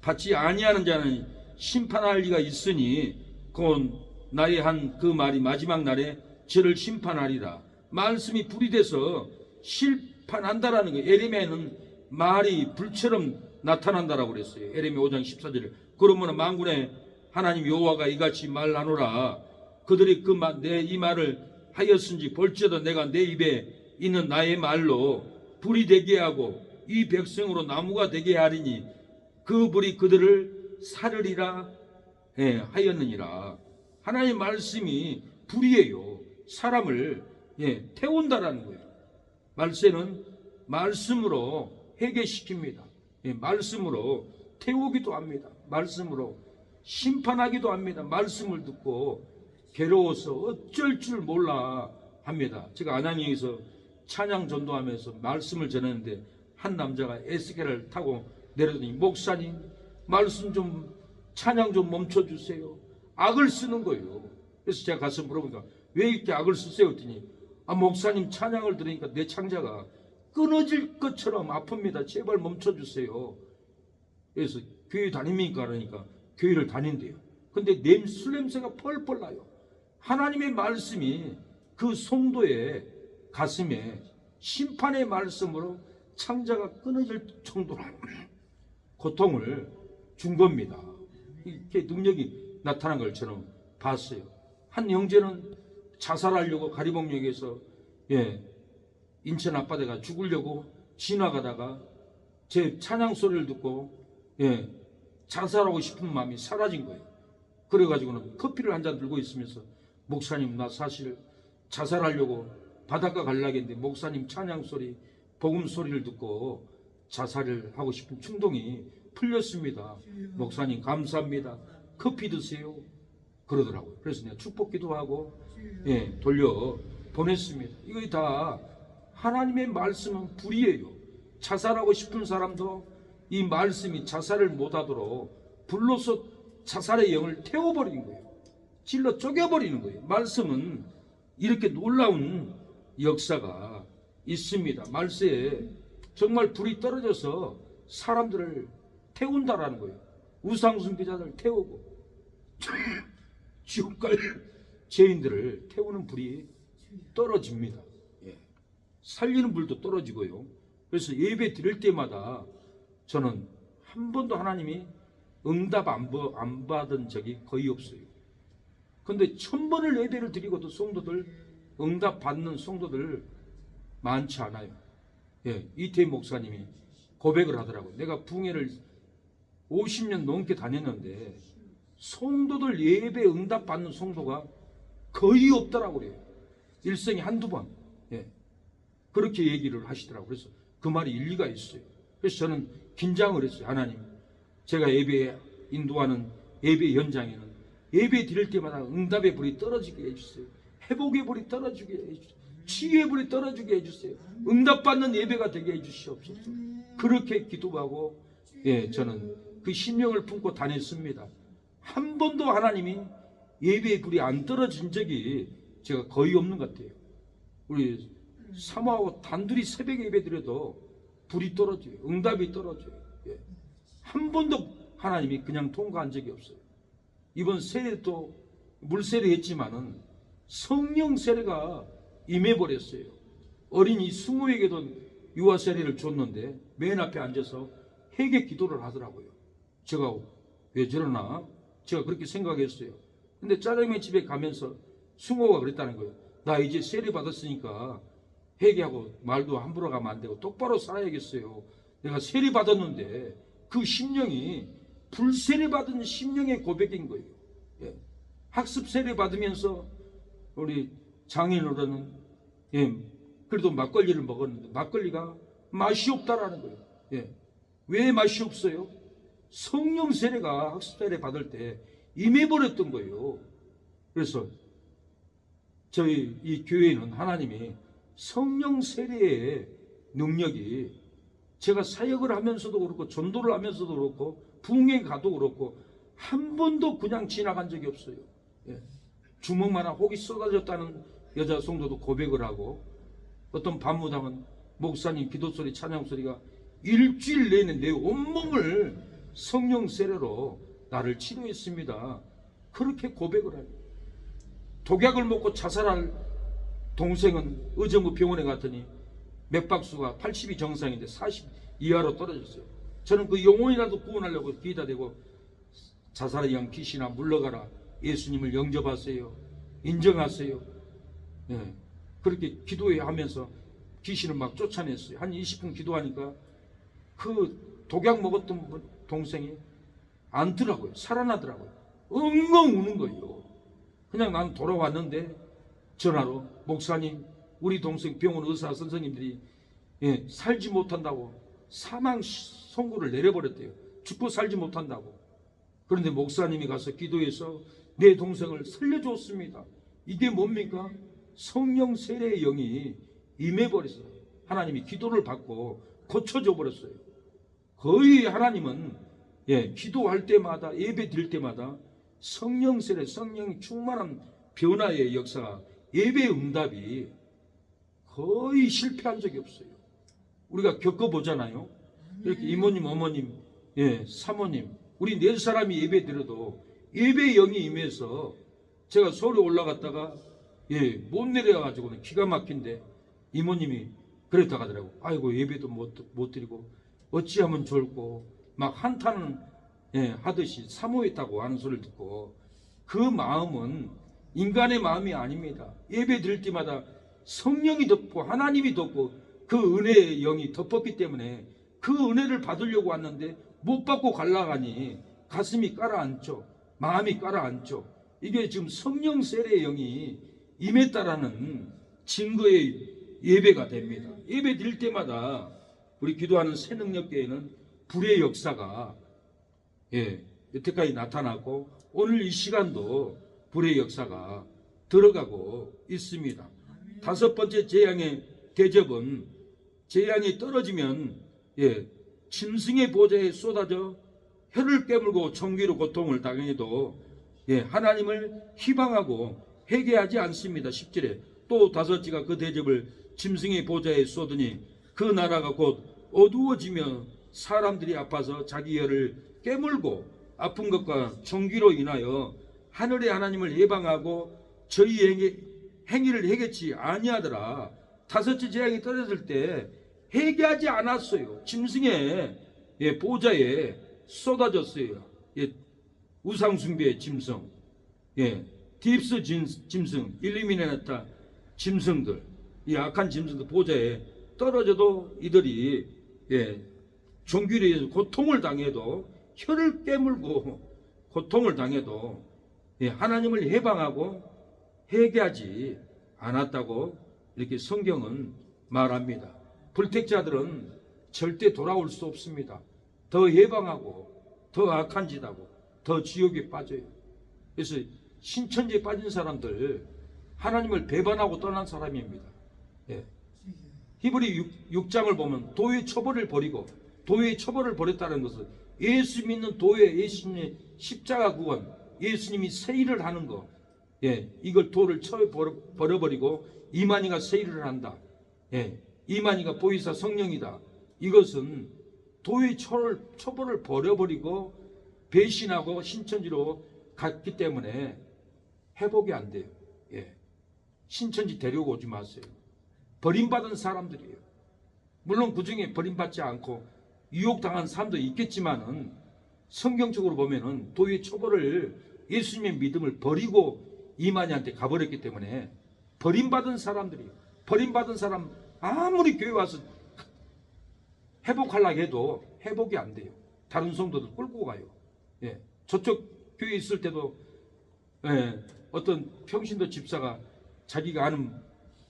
받지 아니하는 자는 심판할 리가 있으니 곧 나의 한 그 말이 마지막 날에 저를 심판하리라. 말씀이 불이 돼서 심판한다라는 거예요. 에레미야는 말이 불처럼 나타난다라고 그랬어요. 에레미야 5장 14절에 그러므로 만군의 하나님 여호와가 이같이 말하노라. 그들이 내 이 말을 하였은지 볼지어다 내가 내 입에 있는 나의 말로 불이 되게 하고 이 백성으로 나무가 되게 하리니 그 불이 그들을 사르리라 하였느니라. 하나님의 말씀이 불이에요. 사람을 태운다라는 거예요. 말세는 말씀으로 회개시킵니다. 말씀으로 태우기도 합니다. 말씀으로 심판하기도 합니다. 말씀을 듣고 괴로워서 어쩔 줄 몰라 합니다. 제가 안양에서 찬양 전도하면서 말씀을 전했는데 한 남자가 에스겔을 타고 내려더니 목사님 말씀 좀 찬양 좀 멈춰주세요. 악을 쓰는 거예요. 그래서 제가 가서 물어보니까 왜 이렇게 악을 쓰세요? 했더니 목사님 찬양을 들으니까 내 창자가 끊어질 것처럼 아픕니다. 제발 멈춰주세요. 그래서 교회 다닙니까? 그러니까 교회를 다닌대요. 근데 술 냄새가 펄펄 나요. 하나님의 말씀이 그 성도의 가슴에 심판의 말씀으로 창자가 끊어질 정도로 고통을 준 겁니다. 이렇게 능력이 나타난 걸 저는 봤어요. 한 형제는 자살하려고 가리봉역에서 인천 앞바다가 죽으려고 지나가다가 제 찬양 소리를 듣고 자살하고 싶은 마음이 사라진 거예요. 그래가지고는 커피를 한 잔 들고 있으면서 목사님, 나 사실 자살하려고 바닷가 가려고 했는데 목사님 찬양 소리, 복음 소리를 듣고 자살을 하고 싶은 충동이 풀렸습니다. 목사님 감사합니다. 커피 드세요. 그러더라고요. 그래서 내가 축복 기도하고 돌려 보냈습니다. 이거 다 하나님의 말씀은 불이에요. 자살하고 싶은 사람도 이 말씀이 자살을 못하도록 불로서 자살의 영을 태워버린 거예요. 찔러 쪼개버리는 거예요. 말씀은 이렇게 놀라운 역사가 있습니다. 말세에 정말 불이 떨어져서 사람들을 태운다라는 거예요. 우상숭배자들 태우고 지옥 갈 죄인들을 태우는 불이 떨어집니다. 살리는 불도 떨어지고요. 그래서 예배 드릴 때마다 저는 한 번도 하나님이 응답 안 받은 적이 거의 없어요. 근데 1000번을 예배를 드리고도 성도들 응답 받는 성도들 많지 않아요. 이태희 목사님이 고백을 하더라고요. 내가 붕해를 50년 넘게 다녔는데 성도들 예배 응답 받는 성도가 거의 없더라고요. 일생에 한두 번. 그렇게 얘기를 하시더라고요. 그래서 그 말이 일리가 있어요. 그래서 저는 긴장을 했어요. 하나님, 제가 예배 인도하는 예배 현장에는 예배 드릴 때마다 응답의 불이 떨어지게 해주세요. 회복의 불이 떨어지게 해주세요. 치유의 불이 떨어지게 해주세요. 응답받는 예배가 되게 해주시옵소서. 그렇게 기도하고 저는 그 심령을 품고 다녔습니다. 한 번도 하나님이 예배의 불이 안 떨어진 적이 제가 거의 없는 것 같아요. 우리 사모하고 단둘이 새벽에 예배 드려도 불이 떨어져요. 응답이 떨어져요. 한 번도 하나님이 그냥 통과한 적이 없어요. 이번 세례도 물세례 했지만은 성령 세례가 임해버렸어요. 어린이 20에게도 유아 세례를 줬는데 맨 앞에 앉아서 회개 기도를 하더라고요. 제가 왜 저러나 제가 그렇게 생각했어요. 근데 짜장면 집에 가면서 승호가 그랬다는 거예요. 나 이제 세례 받았으니까 회개하고 말도 함부로 가면 안 되고 똑바로 살아야겠어요. 내가 세례 받았는데 그 심령이 불세례 받은 심령의 고백인 거예요. 학습 세례 받으면서 우리 장인어른은 그래도 막걸리를 먹었는데 막걸리가 맛이 없다라는 거예요. 왜 맛이 없어요? 성령 세례가 학습 세례 받을 때 임해버렸던 거예요. 그래서 저희 이 교회는 하나님이 성령 세례의 능력이 제가 사역을 하면서도 그렇고 전도를 하면서도 그렇고 부흥회 가도 그렇고 한 번도 그냥 지나간 적이 없어요. 주먹만한 혹이 쏟아졌다는 여자 성도도 고백을 하고 어떤 밤무당은 목사님 기도소리 찬양소리가 일주일 내내 내 온몸을 성령 세례로 나를 치료했습니다. 그렇게 고백을 해요. 독약을 먹고 자살할 동생은 의정부 병원에 갔더니 맥박수가 80이 정상인데 40 이하로 떨어졌어요. 저는 그 영혼이라도 구원하려고 기다 대고 자살의 영 귀신아 물러가라. 예수님을 영접하세요. 인정하세요. 그렇게 기도하면서 귀신을 막 쫓아냈어요. 한 20분 기도하니까 그 독약 먹었던 동생이 안더라고요. 살아나더라고요. 엉엉 우는 거예요. 그냥 난 돌아왔는데 전화로 목사님 우리 동생 병원 의사 선생님들이 살지 못한다고 사망 선고를 내려버렸대요. 죽고 살지 못한다고. 그런데 목사님이 가서 기도해서 내 동생을 살려줬습니다. 이게 뭡니까? 성령 세례의 영이 임해버렸어요. 하나님이 기도를 받고 고쳐줘 버렸어요. 거의 하나님은 기도할 때마다 예배 드릴 때마다 성령 세례, 성령이 충만한 변화의 역사가 예배 응답이 거의 실패한 적이 없어요. 우리가 겪어보잖아요. 이렇게 이모님, 어머님, 사모님, 우리 네 사람이 예배 드려도 예배의 영이 임해서 제가 서울에 올라갔다가 못 내려가지고는 기가 막힌데 이모님이 그랬다 가더라고. 아이고 예배도 못 드리고 어찌하면 좋을꼬 막 한탄은 하듯이 사모했다고 하는 소리를 듣고, 그 마음은 인간의 마음이 아닙니다. 예배 드릴 때마다 성령이 덮고 하나님이 덮고 그 은혜의 영이 덮었기 때문에 그 은혜를 받으려고 왔는데 못 받고 갈라가니 가슴이 가라앉죠. 마음이 가라앉죠. 이게 지금 성령 세례의 영이 임했다라는 증거의 예배가 됩니다. 예배 드릴 때마다 우리 기도하는 새능력교회는 불의 역사가 여태까지 나타났고 오늘 이 시간도 불의 역사가 들어가고 있습니다. 다섯 번째 재앙의 대접은, 재앙이 떨어지면 짐승의 보좌에 쏟아져 혀를 깨물고 정귀로 고통을 당해도 하나님을 희방하고 회개하지 않습니다. 10절에 또 다섯째가 그 대접을 짐승의 보좌에 쏟으니 그 나라가 곧 어두워지며 사람들이 아파서 자기 혀를 깨물고 아픈 것과 정귀로 인하여 하늘의 하나님을 예방하고 저희 행위를 해결치 아니하더라. 다섯째 재앙이 떨어질 때 회개하지 않았어요. 짐승의 보좌에 쏟아졌어요. 우상숭배의 짐승, 딥스 짐승, 일루미네타 짐승들, 이 악한 짐승들 보좌에 떨어져도 이들이 종교에 의해서 고통을 당해도, 혀를 깨물고 고통을 당해도 하나님을 해방하고 회개하지 않았다고 이렇게 성경은 말합니다. 불택자들은 절대 돌아올 수 없습니다. 더 해방하고 더 악한 짓 하고 더 지옥에 빠져요. 그래서 신천지에 빠진 사람들 하나님을 배반하고 떠난 사람입니다. 히브리 6장을 보면 도의 처벌을 버리고, 도의 처벌을 버렸다는 것은 예수 믿는 도의 예수님의 십자가 구원, 예수님이 세일을 하는 거, 이걸 도를 버려버리고 이만희가 세일을 한다. 이만희가 보이사 성령이다. 이것은 도의 처벌을 버려버리고 배신하고 신천지로 갔기 때문에 회복이 안 돼요. 신천지 데려오고 오지 마세요. 버림받은 사람들이에요. 물론 그 중에 버림받지 않고 유혹당한 사람도 있겠지만은 성경적으로 보면은 도의 처벌을, 예수님의 믿음을 버리고 이만희한테 가버렸기 때문에 버림받은 사람들이에요. 버림받은 사람 아무리 교회 와서 회복하려고 해도 회복이 안 돼요. 다른 성도들 끌고 가요. 저쪽 교회 있을 때도 어떤 평신도 집사가 자기가 아는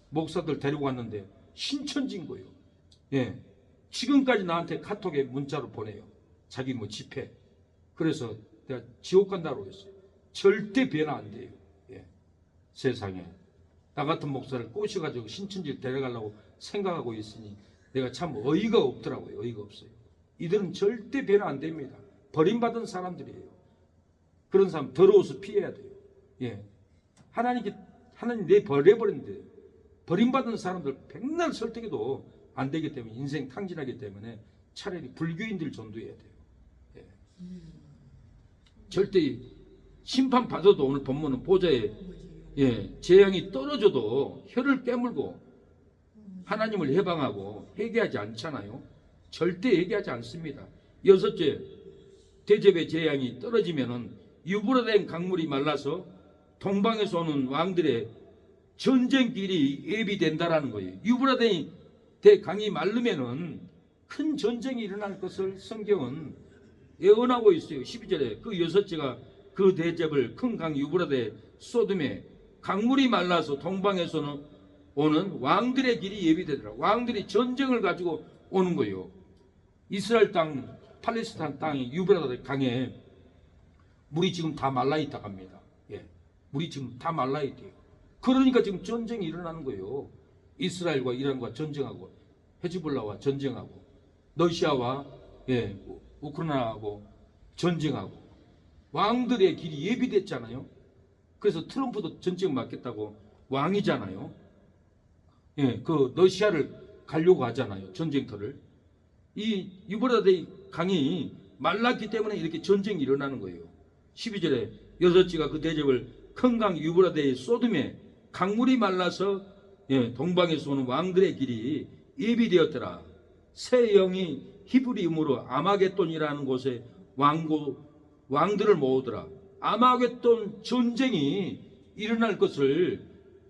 목사들 데리고 왔는데 신천지인 거예요. 지금까지 나한테 카톡에 문자로 보내요. 자기 뭐 집회. 그래서 내가 지옥 간다고 했어요. 절대 변화 안 돼요. 세상에. 나 같은 목사를 꼬셔가지고 신천지를 데려가려고 생각하고 있으니 내가 참 어이가 없더라고요. 어이가 없어요. 이들은 절대 변화 안 됩니다. 버림받은 사람들이에요. 그런 사람 더러워서 피해야 돼요. 하나님 내버려버렸는데 버림받은 사람들 백날 설득해도 안 되기 때문에, 인생 탕진하기 때문에 차라리 불교인들 전도해야 돼요. 절대 심판 받아도, 오늘 본문은 보좌에 재앙이 떨어져도 혀를 깨물고 하나님을 해방하고 회개하지 않잖아요. 절대 회개하지 않습니다. 여섯째, 대접의 재앙이 떨어지면은 유브라데 강물이 말라서 동방에서 오는 왕들의 전쟁길이 예비된다라는 거예요. 유브라데 강이 마르면은 큰 전쟁이 일어날 것을 성경은 예언하고 있어요. 12절에 그 여섯째가 그 대접을 큰 강 유브라데 소돔에 강물이 말라서 동방에서는 오는 왕들의 길이 예비되더라. 왕들이 전쟁을 가지고 오는 거예요. 이스라엘 땅, 팔레스타인 땅이 유브라데 강에 물이 지금 다 말라 있다고 합니다. 물이 지금 다 말라 있대요. 그러니까 지금 전쟁이 일어나는 거예요. 이스라엘과 이란과 전쟁하고, 헤즈볼라와 전쟁하고, 러시아와 우크라이나하고 전쟁하고, 왕들의 길이 예비됐잖아요. 그래서 트럼프도 전쟁 맡겠다고 왕이잖아요. 그 러시아를 가려고 하잖아요. 전쟁터를. 이 유브라데 강이 말랐기 때문에 이렇게 전쟁이 일어나는 거예요. 12절에 여섯째가 그 대접을 큰 강 유브라데의 소돔에 강물이 말라서 동방에서 오는 왕들의 길이 예비되었더라. 새 영이 히브리음으로 아마겟돈이라는 곳에 왕들을 모으더라. 아마겟돈 전쟁이 일어날 것을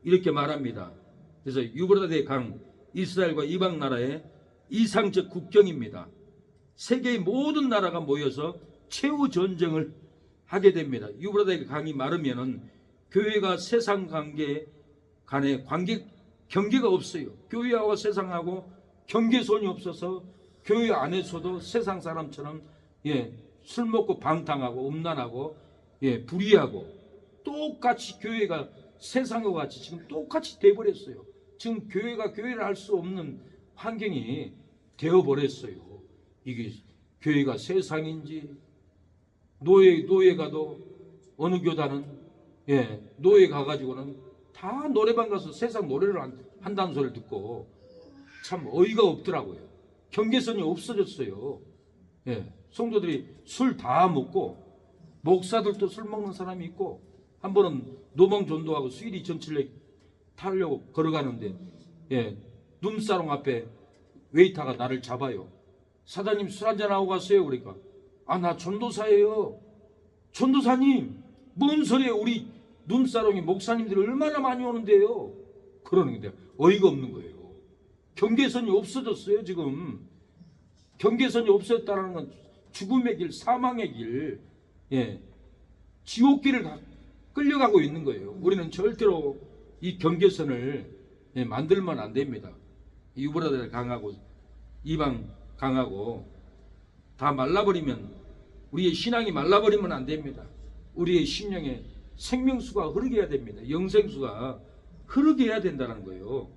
이렇게 말합니다. 그래서 유브라데 강, 이스라엘과 이방 나라의 이상적 국경입니다. 세계의 모든 나라가 모여서 최후 전쟁을 하게 됩니다. 유브라데 강이 마르면은 교회가 세상 간에 경계가 없어요. 교회와 세상하고 경계선이 없어서 교회 안에서도 세상 사람처럼 술 먹고 방탕하고 음란하고 불의하고 똑같이 교회가 세상과 같이 지금 똑같이 돼버렸어요. 지금 교회가 교회를 할 수 없는 환경이 되어버렸어요. 이게 교회가 세상인지 노예가도 어느 교단은 노예 가가지고는 다 노래방 가서 세상 노래를 한다는 소리를 듣고 참 어이가 없더라고요. 경계선이 없어졌어요. 성도들이 술 다 먹고 목사들도 술 먹는 사람이 있고 한 번은 노방전도하고 수일이 전철에 타려고 걸어가는데 눈사롱 앞에 웨이터가 나를 잡아요. 사장님 술 한잔 하고 갔어요. 그러니까 나 전도사예요. 전도사님 뭔 소리예요. 우리 눈사롱이 목사님들이 얼마나 많이 오는데요. 그러는데 어이가 없는 거예요. 경계선이 없어졌어요. 지금 경계선이 없어졌다는 건 죽음의 길, 사망의 길, 지옥길을 끌려가고 있는 거예요. 우리는 절대로 이 경계선을 만들면 안 됩니다. 유브라데 강하고 이방 강하고 다 말라버리면 우리의 신앙이 말라버리면 안 됩니다. 우리의 심령에 생명수가 흐르게 해야 됩니다. 영생수가 흐르게 해야 된다는 거예요.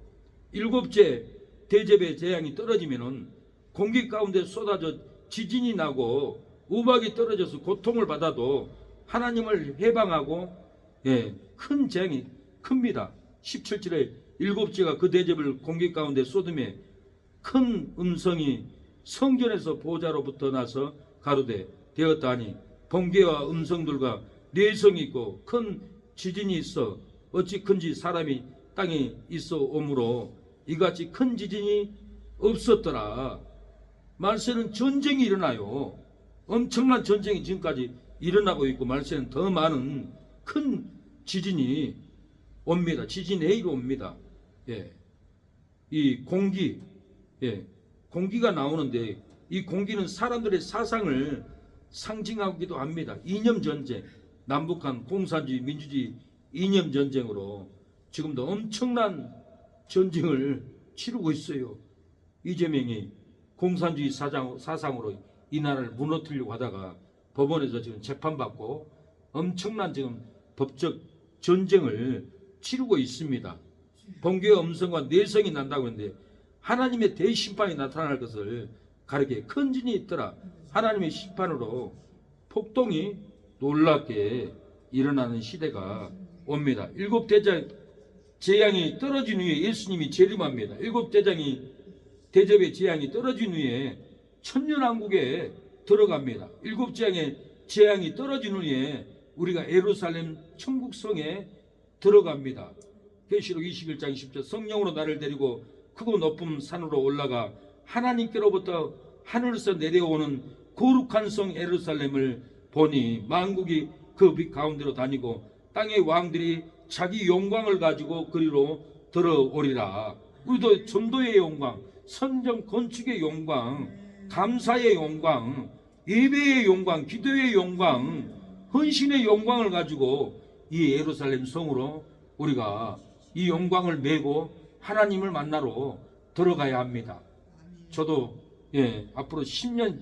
일곱째 대접의 재앙이 떨어지면은 공기 가운데 쏟아져 지진이 나고 우박이 떨어져서 고통을 받아도 하나님을 해방하고 큰 재앙이 큽니다. 17절에 일곱째가 그 대접을 공기 가운데 쏟음에 큰 음성이 성전에서 보좌로부터 나서 가로되 되었다 하니 번개와 음성들과 내성이 있고 큰 지진이 있어 어찌 큰지 사람이 땅에 있어 오므로 이같이 큰 지진이 없었더라. 말세는 전쟁이 일어나요. 엄청난 전쟁이 지금까지 일어나고 있고 말세는 더 많은 큰 지진이 옵니다. 지진 해일이 옵니다. 이 공기, 공기가 나오는데 이 공기는 사람들의 사상을 상징하기도 합니다. 이념 전쟁, 남북한 공산주의, 민주주의 이념 전쟁으로 지금도 엄청난 전쟁을 치르고 있어요. 이재명이 공산주의 사상으로 이 나라를 무너뜨리려고 하다가 법원에서 지금 재판받고 엄청난 지금 법적 전쟁을 치르고 있습니다. 번개와 음성과 내성이 난다고 하는데 하나님의 대심판이 나타날 것을 가르게 큰 진이 있더라. 하나님의 심판으로 폭동이 놀랍게 일어나는 시대가 옵니다. 일곱 재앙이 떨어진 후에 예수님이 재림합니다. 일곱 대접의 재앙이 떨어진 후에 천년왕국에 들어갑니다. 일곱 재앙이 떨어진 후에 우리가 예루살렘 천국성에 들어갑니다. 계시록 21장 10절 성령으로 나를 데리고 크고 높은 산으로 올라가 하나님께로부터 하늘에서 내려오는 거룩한 성 예루살렘을 보니 만국이 그 빛 가운데로 다니고 땅의 왕들이 자기 영광을 가지고 그리로 들어오리라. 우리도 전도의 영광, 선정 건축의 영광, 감사의 영광, 예배의 영광, 기도의 영광, 헌신의 영광을 가지고 이 예루살렘 성으로 우리가 이 영광을 메고 하나님을 만나러 들어가야 합니다. 저도 앞으로 10년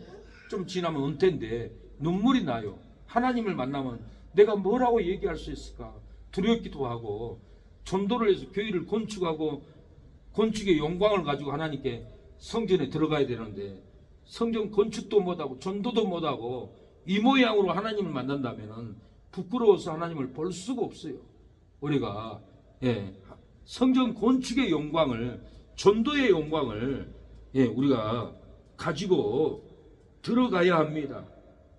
좀 지나면 은퇴인데 눈물이 나요. 하나님을 만나면 내가 뭐라고 얘기할 수 있을까 두렵기도 하고, 전도를 해서 교회를 건축하고 건축의 영광을 가지고 하나님께 성전에 들어가야 되는데 성전 건축도 못하고 전도도 못하고 이 모양으로 하나님을 만난다면 부끄러워서 하나님을 볼 수가 없어요. 우리가 성전 건축의 영광을, 전도의 영광을 우리가 가지고 들어가야 합니다.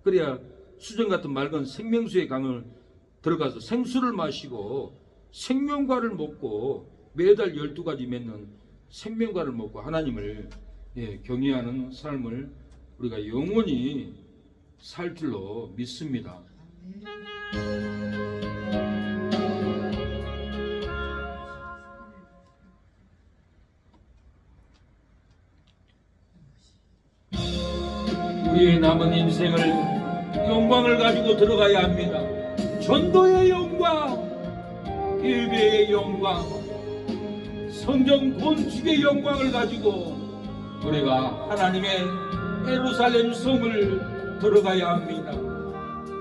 그래야 수정 같은 맑은 생명수의 강을 들어가서 생수를 마시고 생명과를 먹고 매달 12가지 맺는 생명과를 먹고 하나님을 경외하는 삶을 우리가 영원히 살 줄로 믿습니다. 우리의 남은 인생을 영광을 가지고 들어가야 합니다. 전도의 영광, 예배의 영광, 성전 건축의 영광을 가지고 우리가 하나님의 예루살렘 성을 들어가야 합니다.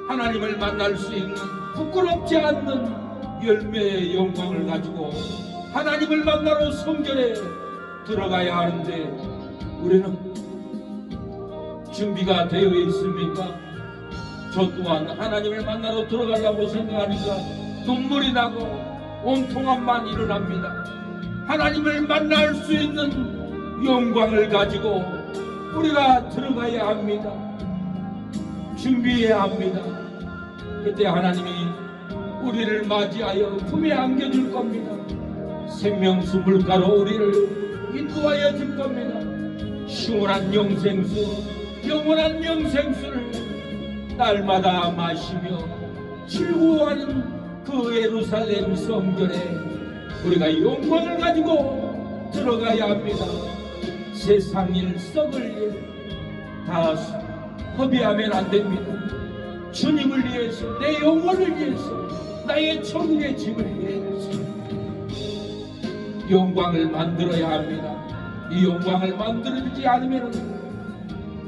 하나님을 만날 수 있는 부끄럽지 않는 열매의 영광을 가지고 하나님을 만나러 성전에 들어가야 하는데 우리는 준비가 되어 있습니까? 저 또한 하나님을 만나러 들어가려고 생각하니까 눈물이 나고 온통함만 일어납니다. 하나님을 만날 수 있는 영광을 가지고 우리가 들어가야 합니다. 준비해야 합니다. 그때 하나님이 우리를 맞이하여 품에 안겨줄 겁니다. 생명수 물가로 우리를 인도하여 줄 겁니다. 시원한 영원한 영생수를 날마다 마시며 즐거워하는 그 예루살렘 성전에 우리가 영광을 가지고 들어가야 합니다. 세상 일, 썩을 일 다 허비하면 안 됩니다. 주님을 위해서, 내 영혼을 위해서, 나의 천국의 집을 위해서 영광을 만들어야 합니다. 이 영광을 만들어주지 않으면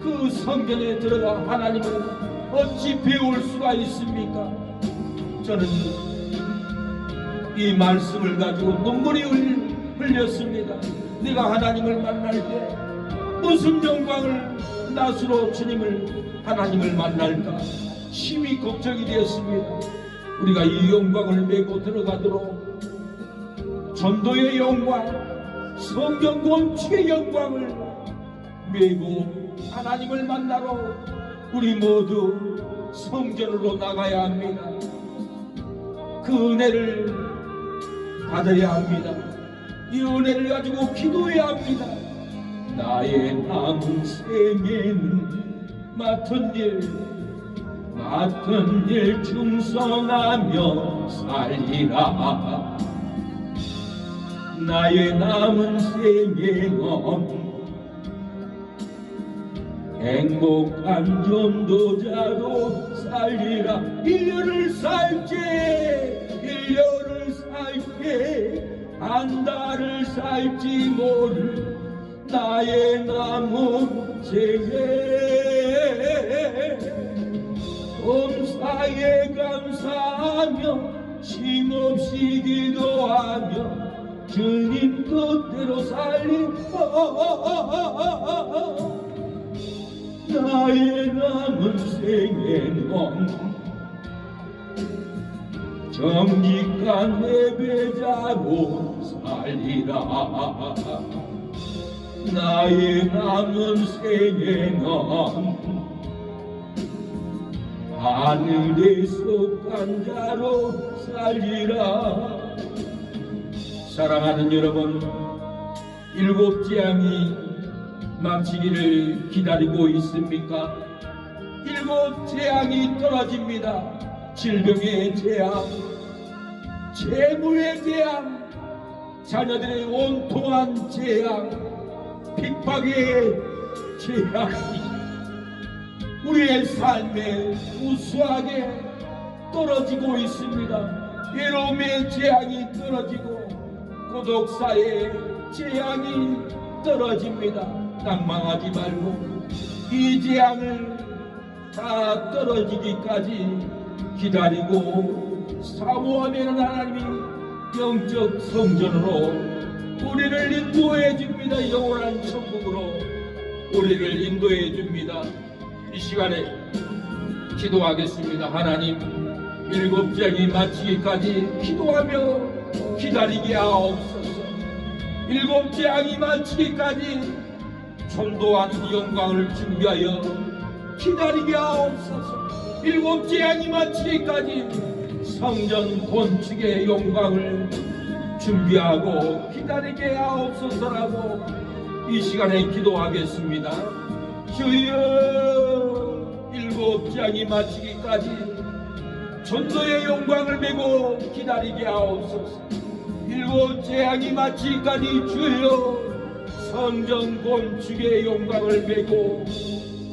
그 성전에 들어가 하나님을 어찌 배울 수가 있습니까? 저는 이 말씀을 가지고 눈물이 흘렸습니다. 내가 하나님을 만날 때 무슨 영광을 낫으로 주님을 하나님을 만날까 심히 걱정이 되었습니다. 우리가 이 영광을 메고 들어가도록 전도의 영광, 성경 건축의 영광을 메고 하나님을 만나러 우리 모두 성전으로 나가야 합니다. 그 은혜를 받아야 합니다. 이 은혜를 가지고 기도해야 합니다. 나의 남은 생에는 맡은 일 충성하며 살리라. 나의 남은 생에는 행복한 전도자로 살리라. 1년을 살지 한 달을 살지 모를 나의 남은 생에 범사에 감사하며 쉼없이 기도하며 주님 뜻대로 살리라. 나의 남은 생에는 정직한 예배자로 살리라. 나의 남은 생에는 하늘에 속한 자로 살리라. 사랑하는 여러분, 7 재앙이 마치기를 기다리고 있습니까? 7 재앙이 떨어집니다. 질병의 재앙, 재물의 재앙, 자녀들의 온통한 재앙, 핍박의 재앙이 우리의 삶에 우수하게 떨어지고 있습니다. 외로움의 재앙이 떨어지고 고독사의 재앙이 떨어집니다. 낭망하지 말고 이 재앙을 다 떨어지기까지 기다리고 사모하면 하나님이 영적 성전으로 우리를 인도해 줍니다. 영원한 천국으로 우리를 인도해 줍니다. 이 시간에 기도하겠습니다. 하나님, 7 재앙이 마치기까지 기도하며 기다리게 하옵소서. 7 재앙이 마치기까지 전도하는 영광을 준비하여 기다리게 하옵소서. 7 재앙이 마치기까지 성전 건축의 영광을 준비하고 기다리게 하옵소서라고 이 시간에 기도하겠습니다. 주여, 7장이 마치기까지 전도의 영광을 메고 기다리게 하옵소서. 7재앙이 마치기까지 주여, 성전 건축의 영광을 메고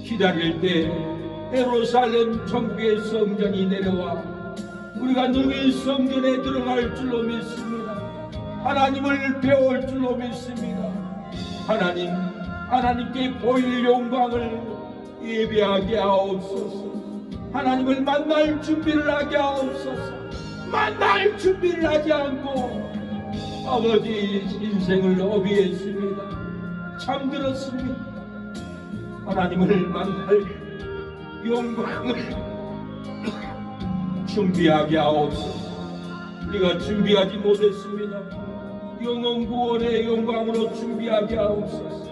기다릴 때 예루살렘 천국의 성전이 내려와 우리가 능히 성전에 들어갈 줄로 믿습니다. 하나님을 배울 줄로 믿습니다. 하나님께 보일 영광을 예배하게 하옵소서. 하나님을 만날 준비를 하게 하옵소서. 만날 준비를 하지 않고 아버지 인생을 어비했습니다. 잠들었습니다. 하나님을 만날 영광을 준비하게 하옵소서. 우리가 준비하지 못했습니다. 영원 구원의 영광으로 준비하게 하옵소서.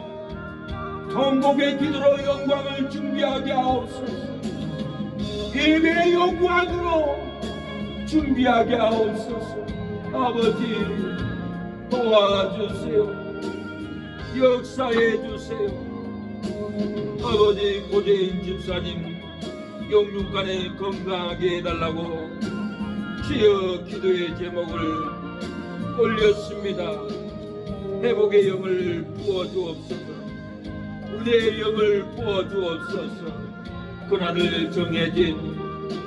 통곡의 기도로 영광을 준비하게 하옵소서. 예배의 영광으로 준비하게 하옵소서. 아버지 도와주세요. 역사해 주세요. 아버지 고재인 집사님 영육간에 건강하게 해달라고 주여 기도의 제목을 올렸습니다. 회복의 영을 부어주옵소서. 은혜의 영을 부어주옵소서. 그날을 정해진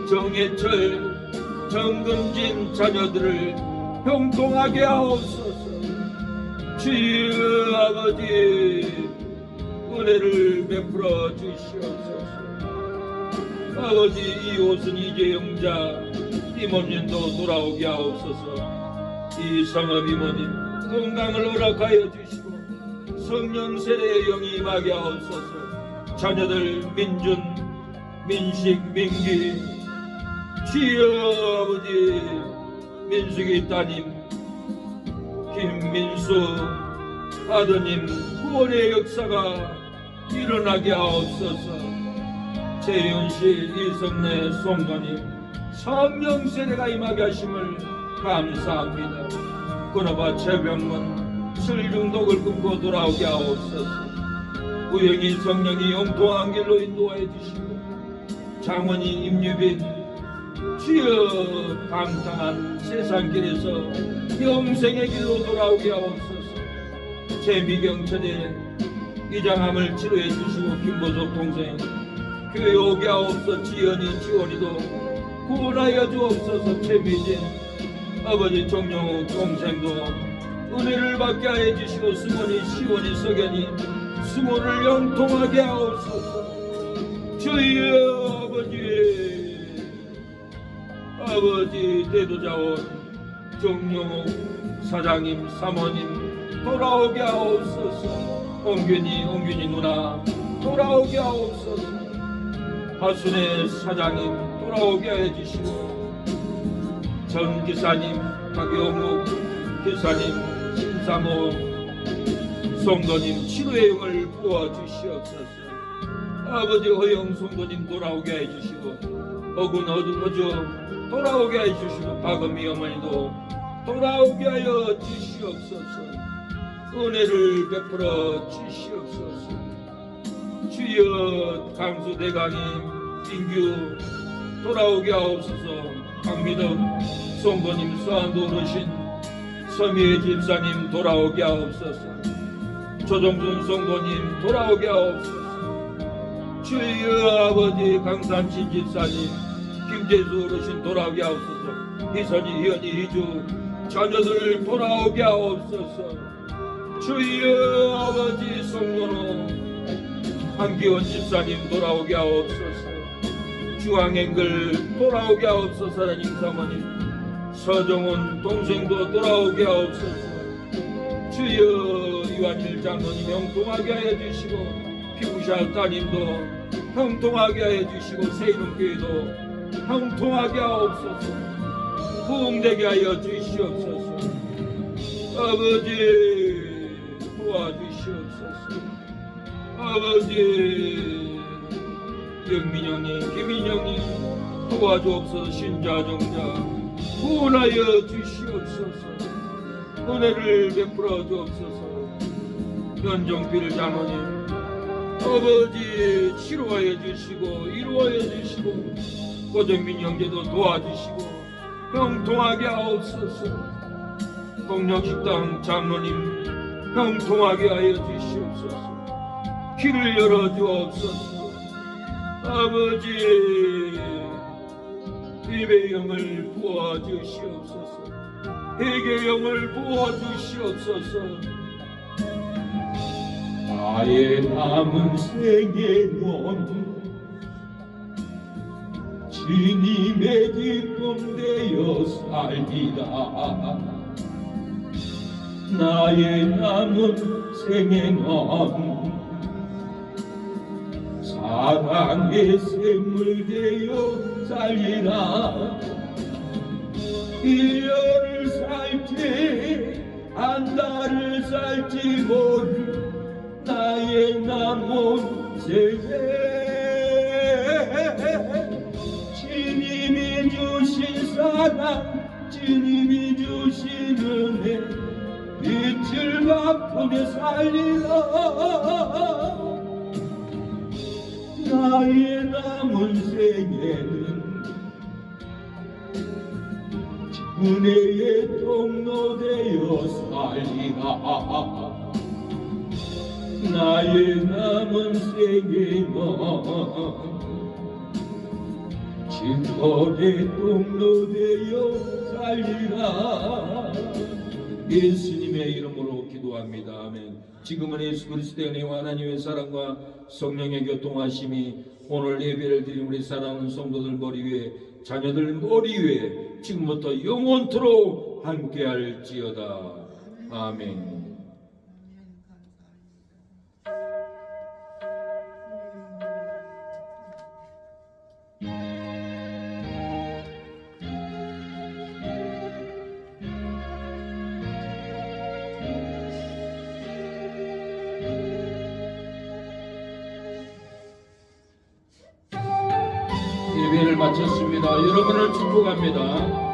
정해철 정금진 자녀들을 형통하게 하옵소서. 주여 아버지 은혜를 베풀어 주시옵소서. 아버지 이옷은 이재영자 이모님도 돌아오게 하옵소서. 이 성업 이모님 건강을 허락하여 주시고 성령 세례의 영이 임하게 하옵소서. 자녀들 민준, 민식, 민기 주여 아버지 민숙이 따님 김민수 아드님 구원의 역사가 일어나게 하옵소서. 재윤씨 이성래 송도님 성령 세례가 임하게 하심을 감사합니다. 그나마 최병문 술중독을 끊고 돌아오게 하옵소서. 우영이 성령이 영통한 길로 인도하여 주시고 장원이 임유빈 주여 감당한 세상길에서 영생의 길로 돌아오게 하옵소서. 최미경 천에 이장암을 치료해 주시고 김보석 동생 교회 오게 하옵소서. 지연이 지원이도 구원하여 주옵소서. 최미진 아버지 정영욱 동생도 은혜를 받게 하여 주시고 승원이 시원이 석연이 승원을 영통하게 하옵소서. 주여 아버지 대도자원 정영욱 사장님 사모님 돌아오게 하옵소서. 옹균이 누나 돌아오게 하옵소서. 하순의 사장님 돌아오게 해주시고 전 기사님 박영욱 기사님 신사모 송도님 치료의 영을 부어주시옵소서. 아버지 허영 송도님 돌아오게 해주시고 어군 어주 돌아오게 해주시고 박은미 어머니도 돌아오게 하여 주시옵소서. 은혜를 베풀어 주시옵소서. 주여 강수 대강님 인규 돌아오게 하옵소서. 강미덕 송도님 서안도 어르신 서미애 집사님 돌아오게 하옵소서. 조정준 송도님 돌아오게 하옵소서. 주여 아버지 강산신 집사님 김재수 어르신 돌아오게 하옵소서. 희선이 희연이 이주 자녀들 돌아오게 하옵소서. 주여 아버지 성도노 한기원 집사님 돌아오게 하옵소서. 중앙앵글 돌아오게 하옵소서. 하나님 사모님 서정훈 동생도 돌아오게 하옵소서. 주여 이완일 장로님 형통하게 하여 주시고 피부샤 따님도 형통하게 하여 주시고 세이름교회도 형통하게 하옵소서. 부흥되게 하여 주시옵소서. 아버지 도와주시옵소서. 아버지 영민형님 김인형님 도와주옵소서. 신자 정자 구원하여 주시옵소서. 은혜를 베풀어 주옵소서. 연종필 장로님 아버지 치료하여 주시고 이루어여 주시고 고정민 형제도 도와주시고 형통하게 하옵소서. 동력식당 장로님 형통하게 하여 주시옵소서. 길을 열어 주옵소서. 아버지 예배영을 부어 주시옵소서. 회개영을 부어 주시옵소서. 나의 남은 생애는 주님의 기쁨 되어 살리라. 나의 남은 생애는 사랑의 샘물 되어 살리라. 1년을 살지 한 달을 살지 모를 나의 남은 생애. 주님이 주신 사랑 주님이 주신 은혜 빛을 갚으며 살리라. 나의 남은 생애는 은혜의 통로 되어 살리라. 나의 남은 생애는 증거의 통로 되어 살리라. 예수님의 이름으로 기도합니다. 아멘. 지금은 예수 그리스도의 은혜와 하나님의 사랑과 성령의 교통하심이 오늘 예배를 드린 우리 사랑하는 성도들 머리 위에 자녀들 머리 위에 지금부터 영원토록 함께할지어다. 아멘. 예배를 마쳤습니다. 여러분을 축복합니다.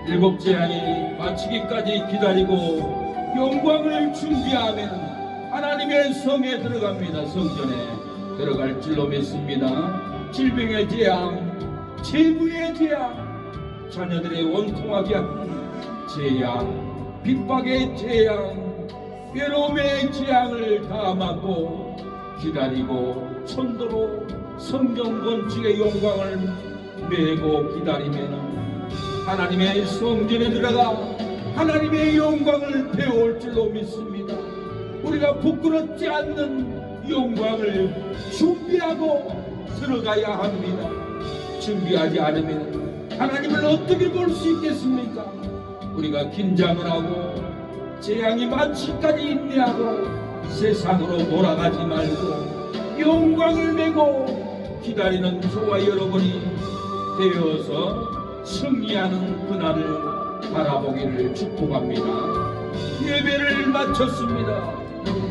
일곱 재앙이 마치기까지 기다리고 영광을 준비하면 하나님의 성에 들어갑니다. 성전에 들어갈 줄로 믿습니다. 질병의 재앙, 재부의 재앙, 자녀들의 원통하게 하는 재앙, 핍박의 재앙, 외로움의 재앙을 다 막고 기다리고 천도로 성경 건축의 영광을 메고 기다리면 하나님의 성전에 들어가 하나님의 영광을 배울 줄로 믿습니다. 우리가 부끄럽지 않는 영광을 준비하고 들어가야 합니다. 준비하지 않으면 하나님을 어떻게 볼 수 있겠습니까? 우리가 긴장을 하고 재앙이 마치까지 인내하고 세상으로 돌아가지 말고 영광을 메고 기다리는 저와 여러분이 되어서 승리하는 그날을 바라보기를 축복합니다. 예배를 마쳤습니다.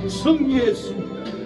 승리했습니다.